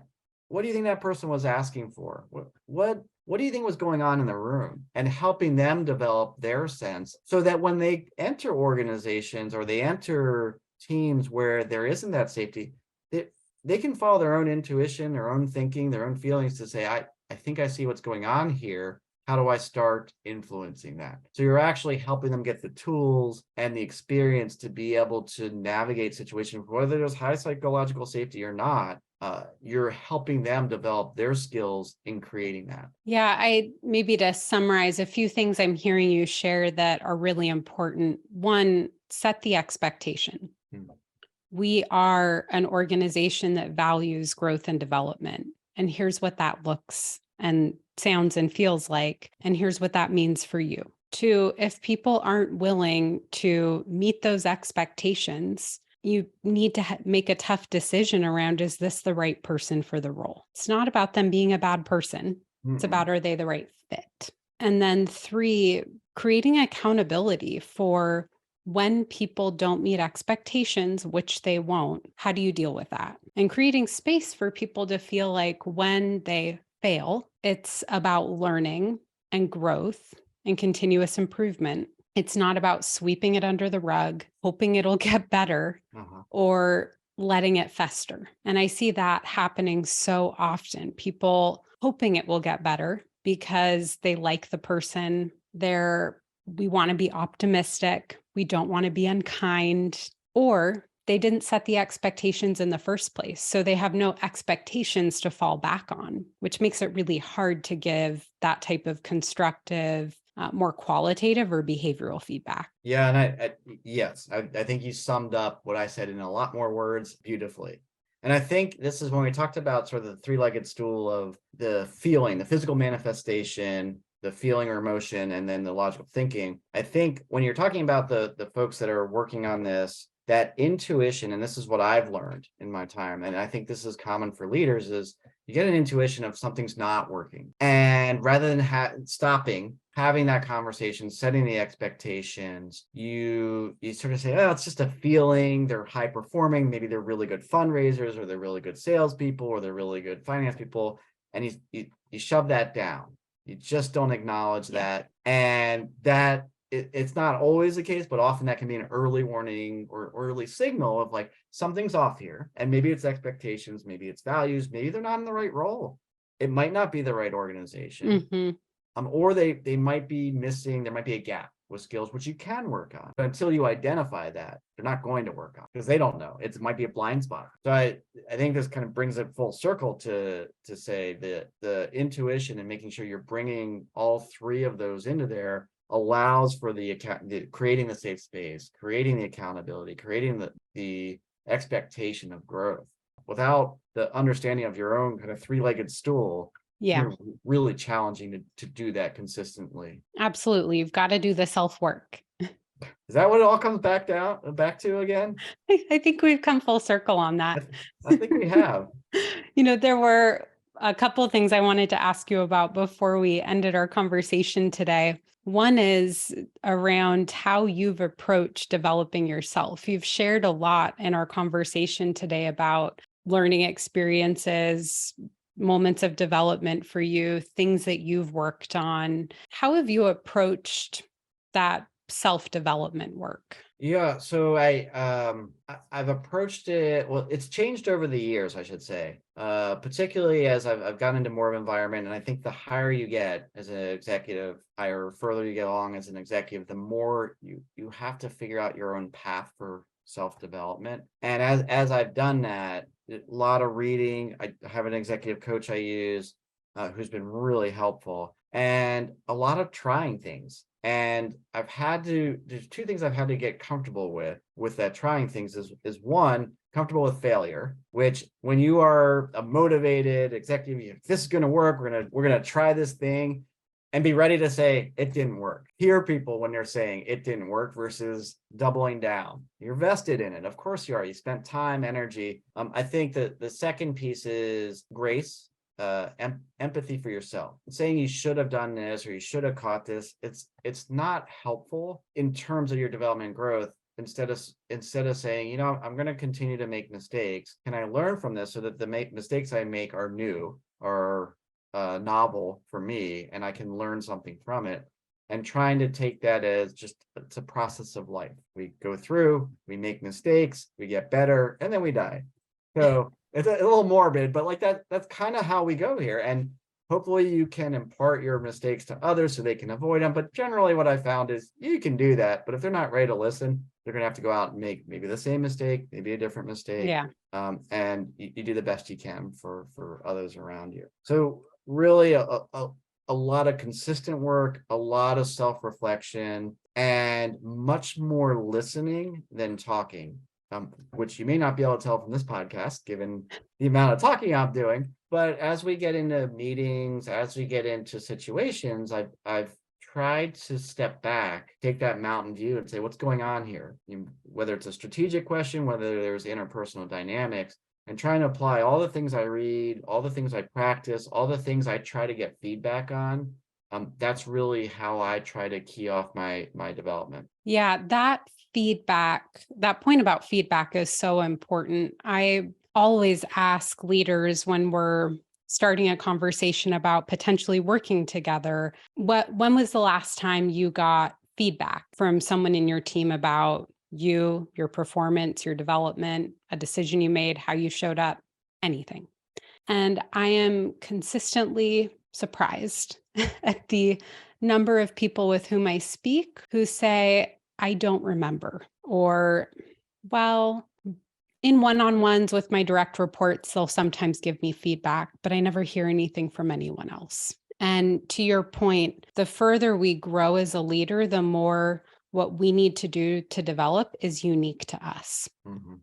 What do you think that person was asking for? What do you think was going on in the room? And helping them develop their sense so that when they enter organizations or they enter teams where there isn't that safety, they can follow their own intuition, their own thinking, their own feelings to say, I think I see what's going on here. How do I start influencing that? So you're actually helping them get the tools and the experience to be able to navigate situations, whether there's high psychological safety or not. You're helping them develop their skills in creating that. Yeah, maybe to summarize a few things I'm hearing you share that are really important. One, set the expectation. We are an organization that values growth and development. And here's what that looks and sounds and feels like. And here's what that means for you. Two, if people aren't willing to meet those expectations, you need to make a tough decision around, is this the right person for the role? It's not about them being a bad person. It's about, are they the right fit? And then three, creating accountability for when people don't meet expectations, which they won't. How do you deal with that? And creating space for people to feel like when they fail, it's about learning and growth and continuous improvement. It's not about sweeping it under the rug, hoping it'll get better, or letting it fester. And I see that happening so often. People hoping it will get better because they like the person. We want to be optimistic. We don't want to be unkind, or they didn't set the expectations in the first place. So they have no expectations to fall back on, which makes it really hard to give that type of constructive more qualitative or behavioral feedback? Yeah, and yes, I think you summed up what I said in a lot more words beautifully. And I think this is when we talked about sort of the three-legged stool of the feeling, the physical manifestation, the feeling or emotion, and then the logical thinking. I think when you're talking about the folks that are working on this, that intuition, and this is what I've learned in my time, and I think this is common for leaders, is you get an intuition of something's not working. And rather than stopping, having that conversation, setting the expectations, you sort of say, oh, it's just a feeling. They're high performing. Maybe they're really good fundraisers, or they're really good salespeople, or they're really good finance people. And you shove that down. You just don't acknowledge that. And that it's not always the case, but often that can be an early warning or early signal of like something's off here. And maybe it's expectations, maybe it's values, maybe they're not in the right role. It might not be the right organization. Or they might be missing, there might be a gap with skills which you can work on. But until you identify that, they're not going to work on because they don't know. It might be a blind spot. So I think this kind of brings it full circle to say that the intuition and making sure you're bringing all three of those into there allows for creating the safe space, creating the accountability, creating the expectation of growth. Without the understanding of your own kind of three-legged stool, you're really challenging to do that consistently. Absolutely. You've got to do the self-work. Is that what it all comes back to again? I think we've come full circle on that. I think we have. There were a couple of things I wanted to ask you about before we ended our conversation today. One is around how you've approached developing yourself. You've shared a lot in our conversation today about learning experiences, moments of development for you, things that you've worked on. How have you approached that self-development work? Yeah, so I've approached it. Well, it's changed over the years, I should say. Particularly as I've gotten into more of an environment, and I think the higher you get as an executive, higher further you get along as an executive, the more you have to figure out your own path for self-development. And as I've done that, a lot of reading. I have an executive coach I use who's been really helpful, and a lot of trying things. And there's two things I've had to get comfortable with that trying things is one, comfortable with failure, which when you are a motivated executive, this is going to work, we're going to try this thing, and be ready to say it didn't work. Hear people when they're saying it didn't work versus doubling down. You're vested in it. Of course you are. You spent time, energy. I think that the second piece is grace, empathy for yourself. Saying you should have done this or you should have caught this, it's not helpful in terms of your development and growth. Instead of saying, I'm going to continue to make mistakes. Can I learn from this so that the mistakes I make are new or novel for me, and I can learn something from it? And trying to take that as just it's a process of life. We go through, we make mistakes, we get better, and then we die. So it's a little morbid, but like that's kind of how we go here. And hopefully you can impart your mistakes to others so they can avoid them. But generally what I found is you can do that, but if they're not ready to listen, they're going to have to go out and make maybe the same mistake, maybe a different mistake. Yeah. And you do the best you can for others around you. So really a lot of consistent work, a lot of self-reflection, and much more listening than talking, which you may not be able to tell from this podcast, given the amount of talking I'm doing. But as we get into meetings, as we get into situations, I've tried to step back, take that mountain view and say, what's going on here? Whether it's a strategic question, whether there's interpersonal dynamics, and trying to apply all the things I read, all the things I practice, all the things I try to get feedback on. That's really how I try to key off my development. Yeah, that point about feedback is so important. I always ask leaders when we're starting a conversation about potentially working together, when was the last time you got feedback from someone in your team about you, your performance, your development, a decision you made, how you showed up, anything? And I am consistently surprised at the number of people with whom I speak who say, I don't remember, or, well, in one-on-ones with my direct reports, they'll sometimes give me feedback, but I never hear anything from anyone else. And to your point, the further we grow as a leader, the more what we need to do to develop is unique to us. Mm-hmm.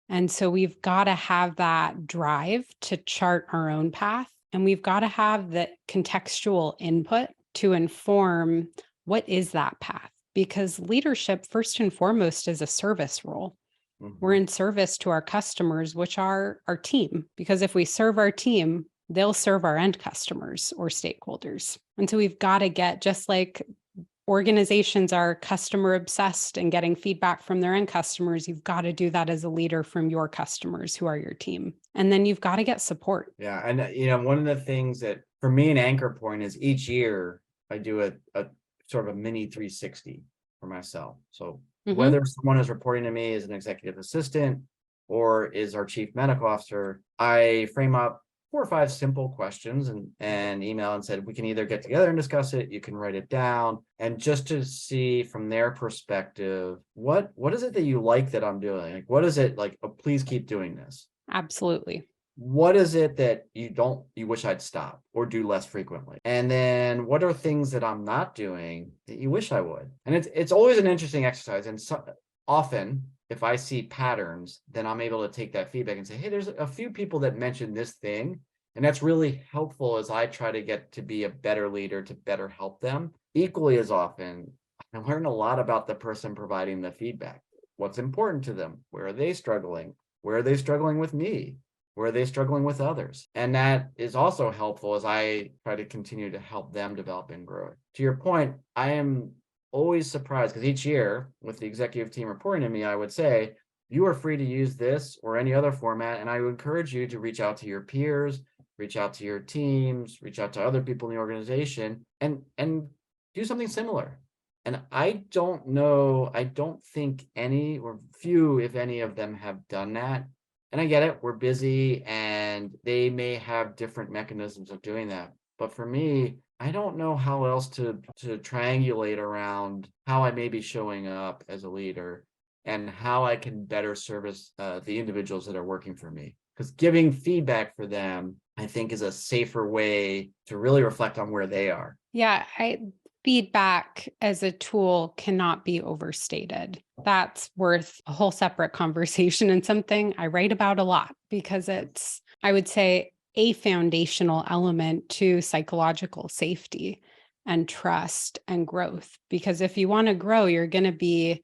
And so we've got to have that drive to chart our own path. And we've got to have the contextual input to inform what is that path. Because leadership, first and foremost, is a service role. We're in service to our customers, which are our team. Because if we serve our team, they'll serve our end customers or stakeholders. And so we've got to get, just like organizations are customer obsessed and getting feedback from their end customers, you've got to do that as a leader from your customers who are your team. And then you've got to get support. Yeah. And, one of the things that for me, an anchor point is each year I do a sort of a mini 360 for myself. So whether someone is reporting to me as an executive assistant or is our chief medical officer, I frame up 4 or 5 simple questions and email and said, we can either get together and discuss it, you can write it down, and just to see from their perspective, what is it that you like that I'm doing? Like, what is it like, oh, please keep doing this. Absolutely. What is it that you wish I'd stop or do less frequently? And then what are things that I'm not doing that you wish I would? And it's always an interesting exercise. And so often if I see patterns, then I'm able to take that feedback and say, hey, there's a few people that mentioned this thing. And that's really helpful as I try to get to be a better leader, to better help them. Equally as often, I learn a lot about the person providing the feedback. What's important to them? Where are they struggling? Where are they struggling with me? Where are they struggling with others? And that is also helpful as I try to continue to help them develop and grow. To your point, I am always surprised because each year with the executive team reporting to me, I would say, you are free to use this or any other format. And I would encourage you to reach out to your peers, reach out to your teams, reach out to other people in the organization and do something similar. And I don't know, I don't think any or few, if any of them have done that. And I get it, we're busy and they may have different mechanisms of doing that. But for me, I don't know how else to triangulate around how I may be showing up as a leader and how I can better service the individuals that are working for me. Because giving feedback for them, I think, is a safer way to really reflect on where they are. Yeah, feedback as a tool cannot be overstated. That's worth a whole separate conversation and something I write about a lot because it's, I would say, a foundational element to psychological safety and trust and growth. Because if you want to grow, you're going to be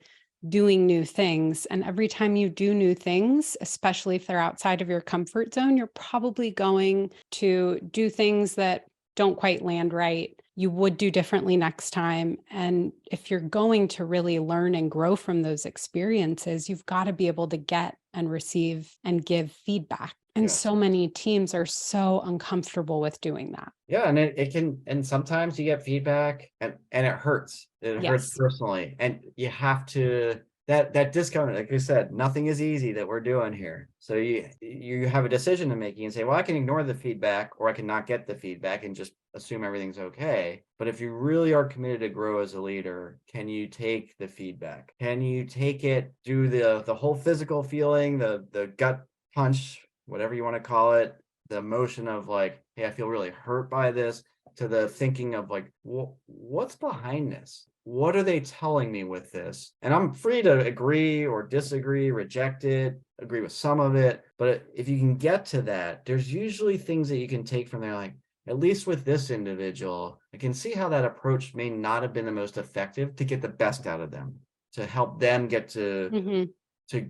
doing new things. And every time you do new things, especially if they're outside of your comfort zone, you're probably going to do things that don't quite land right. You would do differently next time. And if you're going to really learn and grow from those experiences, you've got to be able to get and receive and give feedback. And Yes. so many teams are so uncomfortable with doing that. Yeah, and it can, and sometimes you get feedback and it hurts. It hurts Yes. personally. And you have to that discount, like you said, nothing is easy that we're doing here. So you have a decision to make. You can say, well, I can ignore the feedback or I can not get the feedback and just assume everything's okay. But if you really are committed to grow as a leader, can you take the feedback? Can you take it, do the whole physical feeling, the gut punch, whatever you want to call it, the emotion of like, hey, I feel really hurt by this, to the thinking of like, well, what's behind this? What are they telling me with this? And I'm free to agree or disagree, reject it, agree with some of it. But if you can get to that, there's usually things that you can take from there, like, at least with this individual, I can see how that approach may not have been the most effective to get the best out of them, to help them get to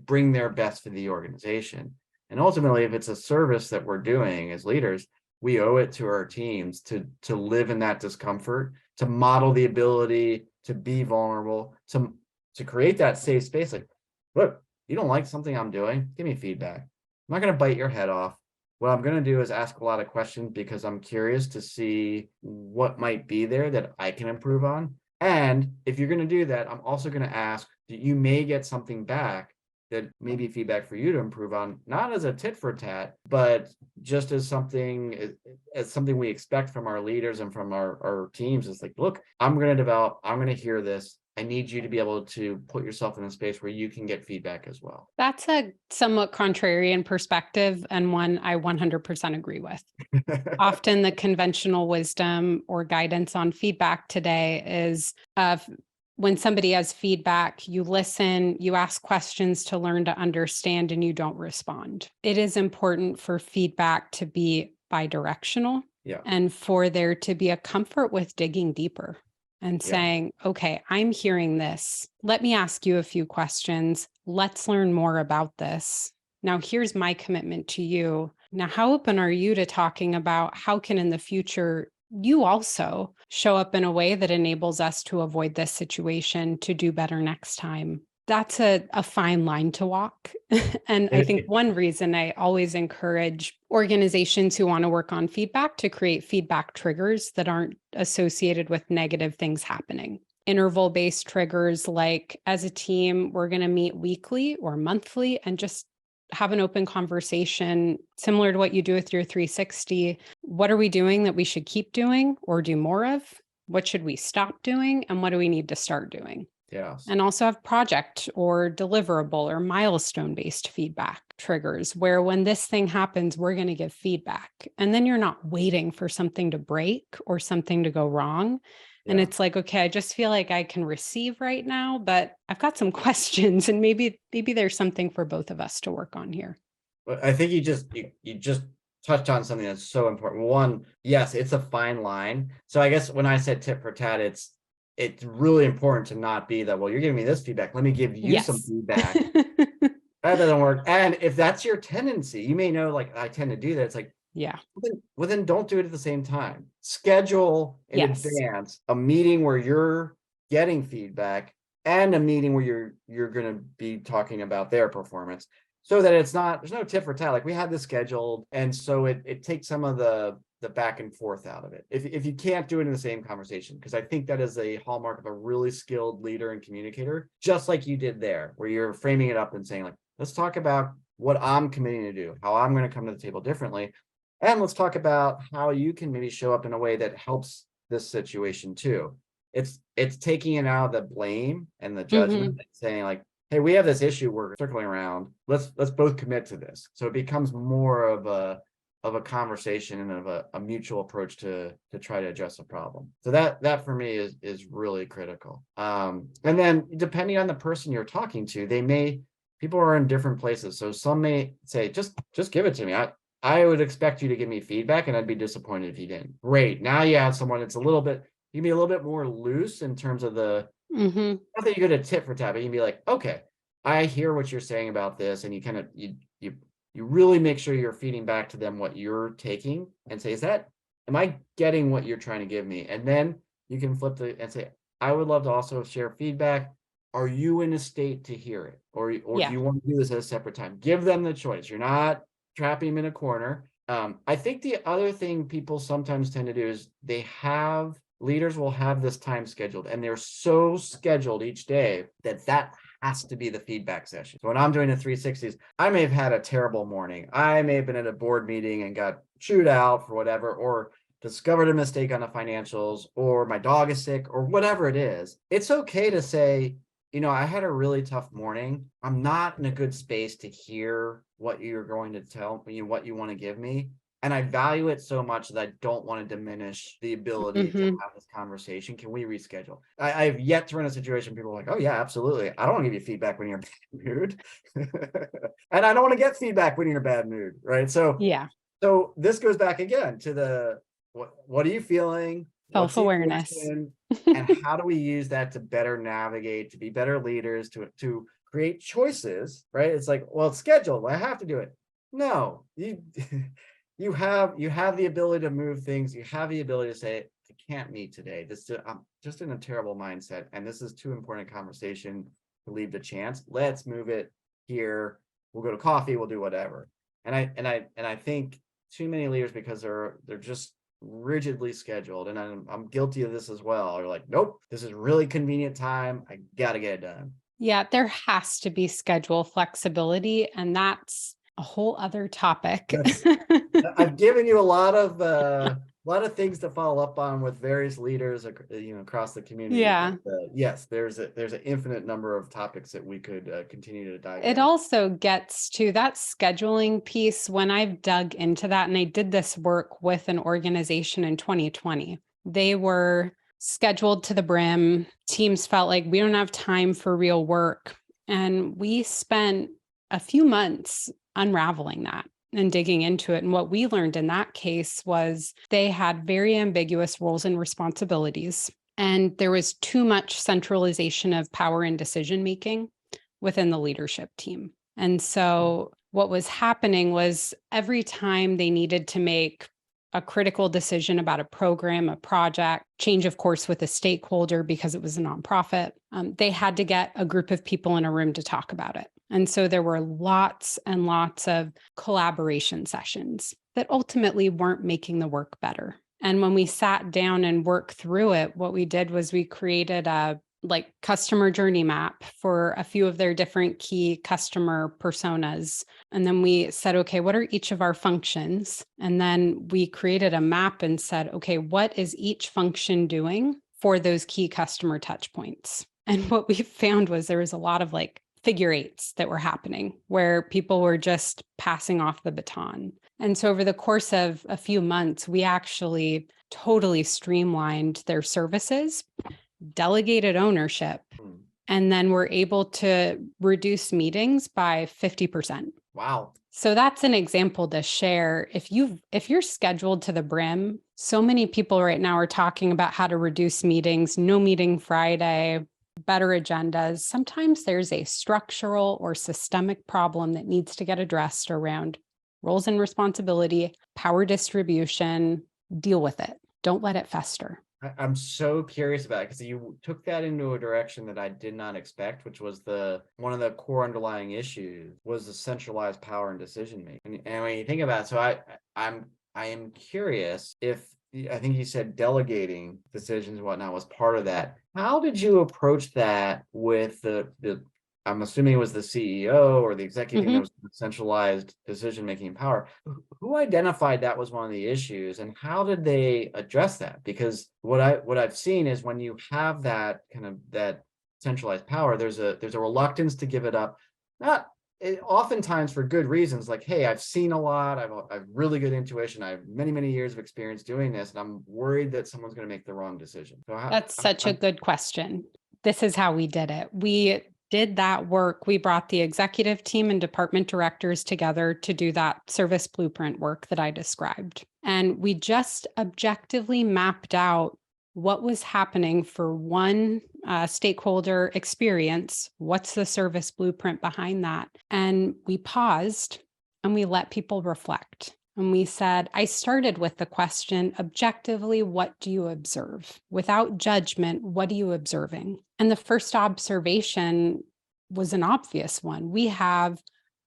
bring their best for the organization. And ultimately, if it's a service that we're doing as leaders, we owe it to our teams to live in that discomfort, to model the ability to be vulnerable, to create that safe space. Like, look, you don't like something I'm doing, give me feedback. I'm not going to bite your head off. What I'm going to do is ask a lot of questions because I'm curious to see what might be there that I can improve on. And if you're going to do that, I'm also going to ask that you may get something back that may be feedback for you to improve on, not as a tit for tat, but just as something we expect from our leaders and from our teams. Is like, look, I'm going to develop, I'm going to hear this, I need you to be able to put yourself in a space where you can get feedback as well. That's a somewhat contrarian perspective, and one I 100% agree with. Often the conventional wisdom or guidance on feedback today is when somebody has feedback, you listen, you ask questions to learn to understand, and you don't respond. It is important for feedback to be bidirectional, Yeah. and for there to be a comfort with digging deeper and Yeah. saying, okay, I'm hearing this. Let me ask you a few questions. Let's learn more about this. Now, here's my commitment to you. Now, how open are you to talking about how can in the future you also show up in a way that enables us to avoid this situation, to do better next time? That's a fine line to walk. And I think one reason I always encourage organizations who want to work on feedback to create feedback triggers that aren't associated with negative things happening. Interval-based triggers like, as a team, we're going to meet weekly or monthly and just have an open conversation similar to what you do with your 360. What are we doing that we should keep doing or do more of? What should we stop doing? And what do we need to start doing? Yes. And also have project or deliverable or milestone-based feedback triggers where when this thing happens, we're going to give feedback. And then you're not waiting for something to break or something to go wrong. And it's like, okay, I just feel like I can receive right now, but I've got some questions, and maybe there's something for both of us to work on here. But I think you just touched on something that's so important. One, yes, it's a fine line. So I guess when I said tit for tat, it's really important to not be that, well, you're giving me this feedback, let me give you some feedback. That doesn't work. And if that's your tendency, you may know, like, I tend to do that. It's like, yeah. Well, then don't do it at the same time. Schedule in advance a meeting where you're getting feedback and a meeting where you're going to be talking about their performance, so that there's no tit for tat. Like, we had this scheduled, and so it takes some of the back and forth out of it. If you can't do it in the same conversation, because I think that is a hallmark of a really skilled leader and communicator, just like you did there, where you're framing it up and saying, like, let's talk about what I'm committing to do, how I'm going to come to the table differently. And let's talk about how you can maybe show up in a way that helps this situation too. It's taking it out of the blame and the judgment, and saying, like, hey, we have this issue we're circling around. Let's both commit to this. So it becomes more of a conversation and of a mutual approach to try to address the problem. So that for me is really critical. And then depending on the person you're talking to, people are in different places. So some may say, just give it to me. I would expect you to give me feedback, and I'd be disappointed if you didn't. Great. Now you have someone that's you can be a little bit more loose in terms of not that you're going to tit for tat, but you can be like, okay, I hear what you're saying about this. And you kind of, you really make sure you're feeding back to them what you're taking, and say, am I getting what you're trying to give me? And then you can flip and say, I would love to also share feedback. Are you in a state to hear it? Or do you want to do this at a separate time? Give them the choice. You're not trapping them in a corner. I think the other thing people sometimes tend to do is leaders will have this time scheduled, and they're so scheduled each day that has to be the feedback session. So when I'm doing the 360s, I may have had a terrible morning. I may have been at a board meeting and got chewed out for whatever, or discovered a mistake on the financials, or my dog is sick, or whatever it is. It's okay to say, I had a really tough morning. I'm not in a good space to hear what you're going to tell me, what you want to give me. And I value it so much that I don't want to diminish the ability to have this conversation. Can we reschedule? I have yet to run a situation people are like, oh yeah, absolutely. I don't want to give you feedback when you're in a bad mood. And I don't want to get feedback when you're in a bad mood. Right. So this goes back again to what are you feeling? Self-awareness. And how do we use that to better navigate, to be better leaders, to create choices, right? It's like, well, it's scheduled. I have to do it. No, you have the ability to move things. You have the ability to say, I can't meet today. I'm just in a terrible mindset, and this is too important a conversation to leave to chance. Let's move it here. We'll go to coffee. We'll do whatever. And I think too many leaders, because they're just rigidly scheduled, and I'm guilty of this as well. Are like, nope, this is really convenient time. I got to get it done. Yeah, there has to be schedule flexibility, and that's a whole other topic. I've given you a lot of lot of things to follow up on with various leaders, across the community. Yeah. But, yes, there's an infinite number of topics that we could continue to dive It in. also gets to that scheduling piece. When I've dug into that, and I did this work with an organization in 2020, they were scheduled to the brim. Teams felt like we don't have time for real work. And we spent a few months unraveling that and digging into it. And what we learned in that case was they had very ambiguous roles and responsibilities. And there was too much centralization of power and decision making within the leadership team. And so what was happening was every time they needed to make a critical decision about a program, a project, change of course with a stakeholder because it was a nonprofit, they had to get a group of people in a room to talk about it. And so there were lots and lots of collaboration sessions that ultimately weren't making the work better. And when we sat down and worked through it, what we did was we created a customer journey map for a few of their different key customer personas. And then we said, okay, what are each of our functions? And then we created a map and said, okay, what is each function doing for those key customer touch points? And what we found was there was a lot of figure eights that were happening where people were just passing off the baton. And so over the course of a few months, we actually totally streamlined their services, delegated ownership, and then we're able to reduce meetings by 50%. Wow. So that's an example to share. If you're scheduled to the brim, so many people right now are talking about how to reduce meetings, no meeting Friday, better agendas. Sometimes there's a structural or systemic problem that needs to get addressed around roles and responsibility, power distribution. Deal with it. Don't let it fester. I'm so curious about it because you took that into a direction that I did not expect, which was one of the core underlying issues was the centralized power and decision making. And when you think about it, so I am curious if I think you said delegating decisions and whatnot was part of that. How did you approach that with the I'm assuming it was the CEO or the executive team that was the centralized decision-making power. Who identified that was one of the issues and how did they address that? Because what I've seen is when you have that kind of that centralized power, there's a reluctance to give it up. Oftentimes for good reasons, like, hey, I've seen a lot, I've really good intuition, I have many years of experience doing this, and I'm worried that someone's going to make the wrong decision. So that's such a good question. This is how we did it. We did that work. We brought the executive team and department directors together to do that service blueprint work that I described. And we just objectively mapped out what was happening for one stakeholder experience. What's the service blueprint behind that? And we paused and we let people reflect. And we said, I started with the question, objectively, what do you observe? Without judgment, what are you observing? And the first observation was an obvious one. We have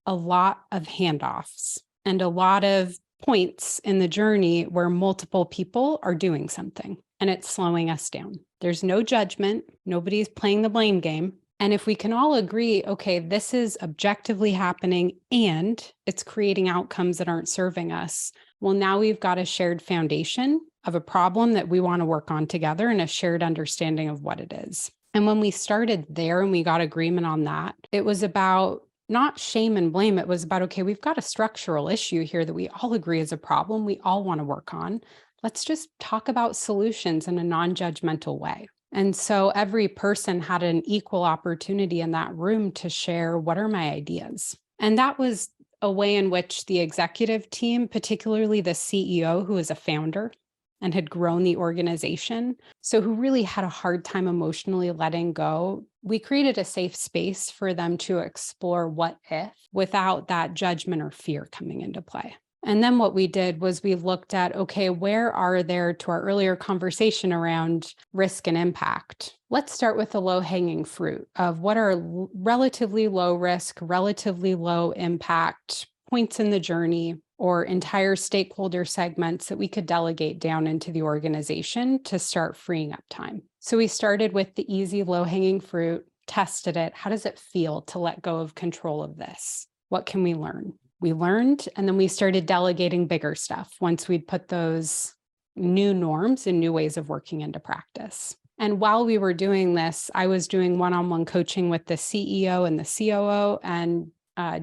a lot of handoffs and a lot of points in the journey where multiple people are doing something and it's slowing us down. There's no judgment. Nobody's playing the blame game. And if we can all agree, okay, this is objectively happening and it's creating outcomes that aren't serving us, well, now we've got a shared foundation of a problem that we want to work on together and a shared understanding of what it is. And when we started there and we got agreement on that, it was about not shame and blame. It was about, okay, we've got a structural issue here that we all agree is a problem we all want to work on. Let's just talk about solutions in a non-judgmental way. And so every person had an equal opportunity in that room to share, what are my ideas? And that was a way in which the executive team, particularly the CEO, who is a founder and had grown the organization, so who really had a hard time emotionally letting go, we created a safe space for them to explore what if without that judgment or fear coming into play. And then what we did was we looked at, okay, where are there, to our earlier conversation around risk and impact? Let's start with the low-hanging fruit of what are relatively low risk, relatively low impact points in the journey or entire stakeholder segments that we could delegate down into the organization to start freeing up time. So we started with the easy low-hanging fruit, tested it. How does it feel to let go of control of this? What can we learn? We learned, and then we started delegating bigger stuff once we'd put those new norms and new ways of working into practice. And while we were doing this, I was doing one-on-one coaching with the CEO and the COO, and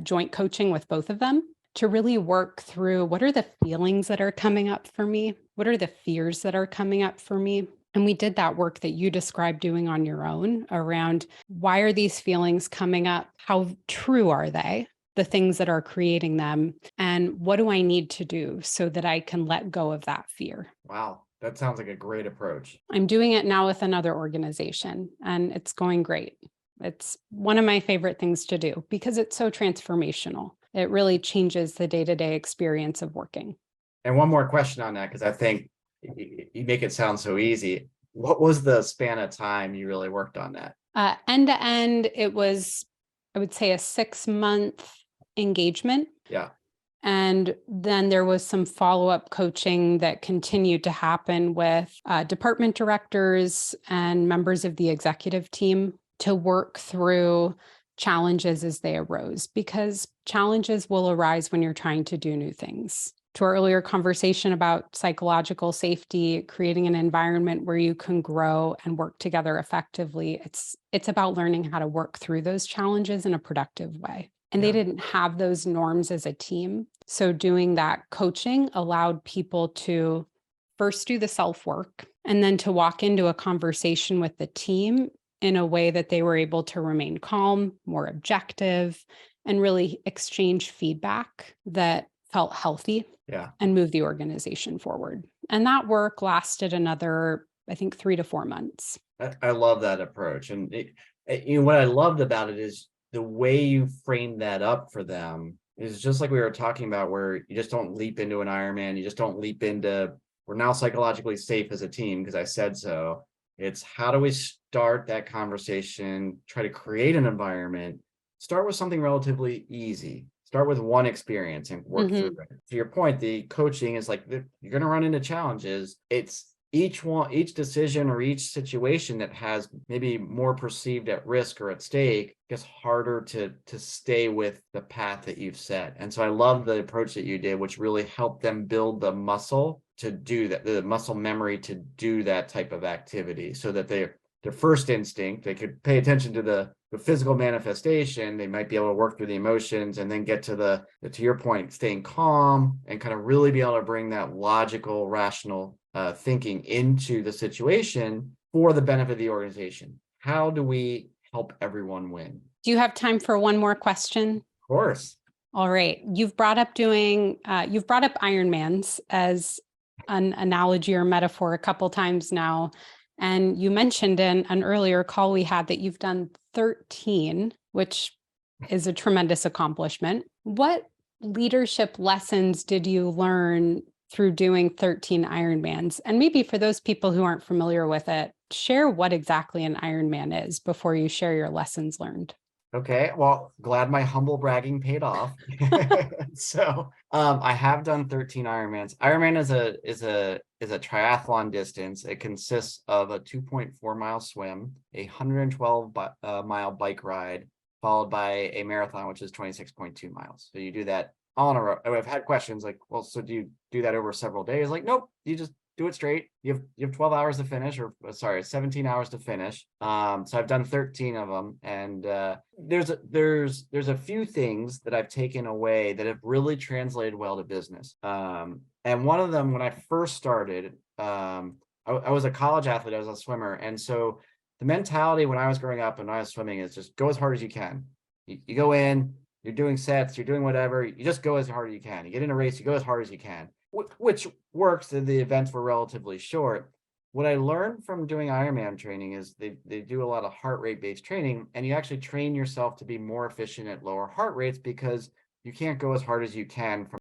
joint coaching with both of them to really work through what are the feelings that are coming up for me? What are the fears that are coming up for me? And we did that work that you described doing on your own around why are these feelings coming up? How true are they? The things that are creating them, and what do I need to do so that I can let go of that fear? Wow, that sounds like a great approach. I'm doing it now with another organization, and it's going great. It's one of my favorite things to do because it's so transformational. It really changes the day-to-day experience of working. And one more question on that, because I think you make it sound so easy. What was the span of time you really worked on that? End to end, it was, I would say, a 6-month engagement. Yeah. And then there was some follow-up coaching that continued to happen with department directors and members of the executive team to work through challenges as they arose, because challenges will arise when you're trying to do new things. To our earlier conversation about psychological safety, creating an environment where you can grow and work together effectively, it's about learning how to work through those challenges in a productive way. And they didn't have those norms as a team. So doing that coaching allowed people to first do the self-work and then to walk into a conversation with the team in a way that they were able to remain calm, more objective, and really exchange feedback that felt healthy and move the organization forward. And that work lasted another, I think, 3 to 4 months. I love that approach. And what I loved about it is the way you framed that up for them is just like we were talking about, where you just don't leap into an Ironman. You just don't leap into, we're now psychologically safe as a team because I said so. It's how do we start that conversation, try to create an environment, start with something relatively easy. Start with one experience and work through it. To your point, the coaching is like, you're going to run into challenges. It's each decision or each situation that has maybe more perceived at risk or at stake gets harder to stay with the path that you've set. And so I love the approach that you did, which really helped them build the muscle to do that, the muscle memory to do that type of activity, so that their first instinct, they could pay attention to the physical manifestation. They might be able to work through the emotions and then get to to your point, staying calm and kind of really be able to bring that logical, rational thinking into the situation for the benefit of the organization. How do we help everyone win? Do you have time for one more question? Of course. All right. You've brought up Ironmans as an analogy or metaphor a couple times now. And you mentioned in an earlier call we had that you've done 13, which is a tremendous accomplishment. What leadership lessons did you learn through doing 13 Ironmans? And maybe for those people who aren't familiar with it, share what exactly an Ironman is before you share your lessons learned. Okay, well, glad my humble bragging paid off. So I have done 13 Ironmans. Ironman is a triathlon distance. It consists of a 2.4 mile swim, a 112 mile bike ride, followed by a marathon, which is 26.2 miles. So you do that all in a row. I've had questions like, well, so do you do that over several days? Like, nope, you just do it straight. You have 12 hours to finish, or sorry, 17 hours to finish. So I've done 13 of them, and there's a few things that I've taken away that have really translated well to business. And one of them, when I first started, I was a college athlete, I was a swimmer, and so the mentality when I was growing up and I was swimming is just go as hard as you can. You go in, you're doing sets, you're doing whatever, you just go as hard as you can. You get in a race, you go as hard as you can, which works. The events were relatively short. What I learned from doing Ironman training is they do a lot of heart rate based training, and you actually train yourself to be more efficient at lower heart rates because you can't go as hard as you can from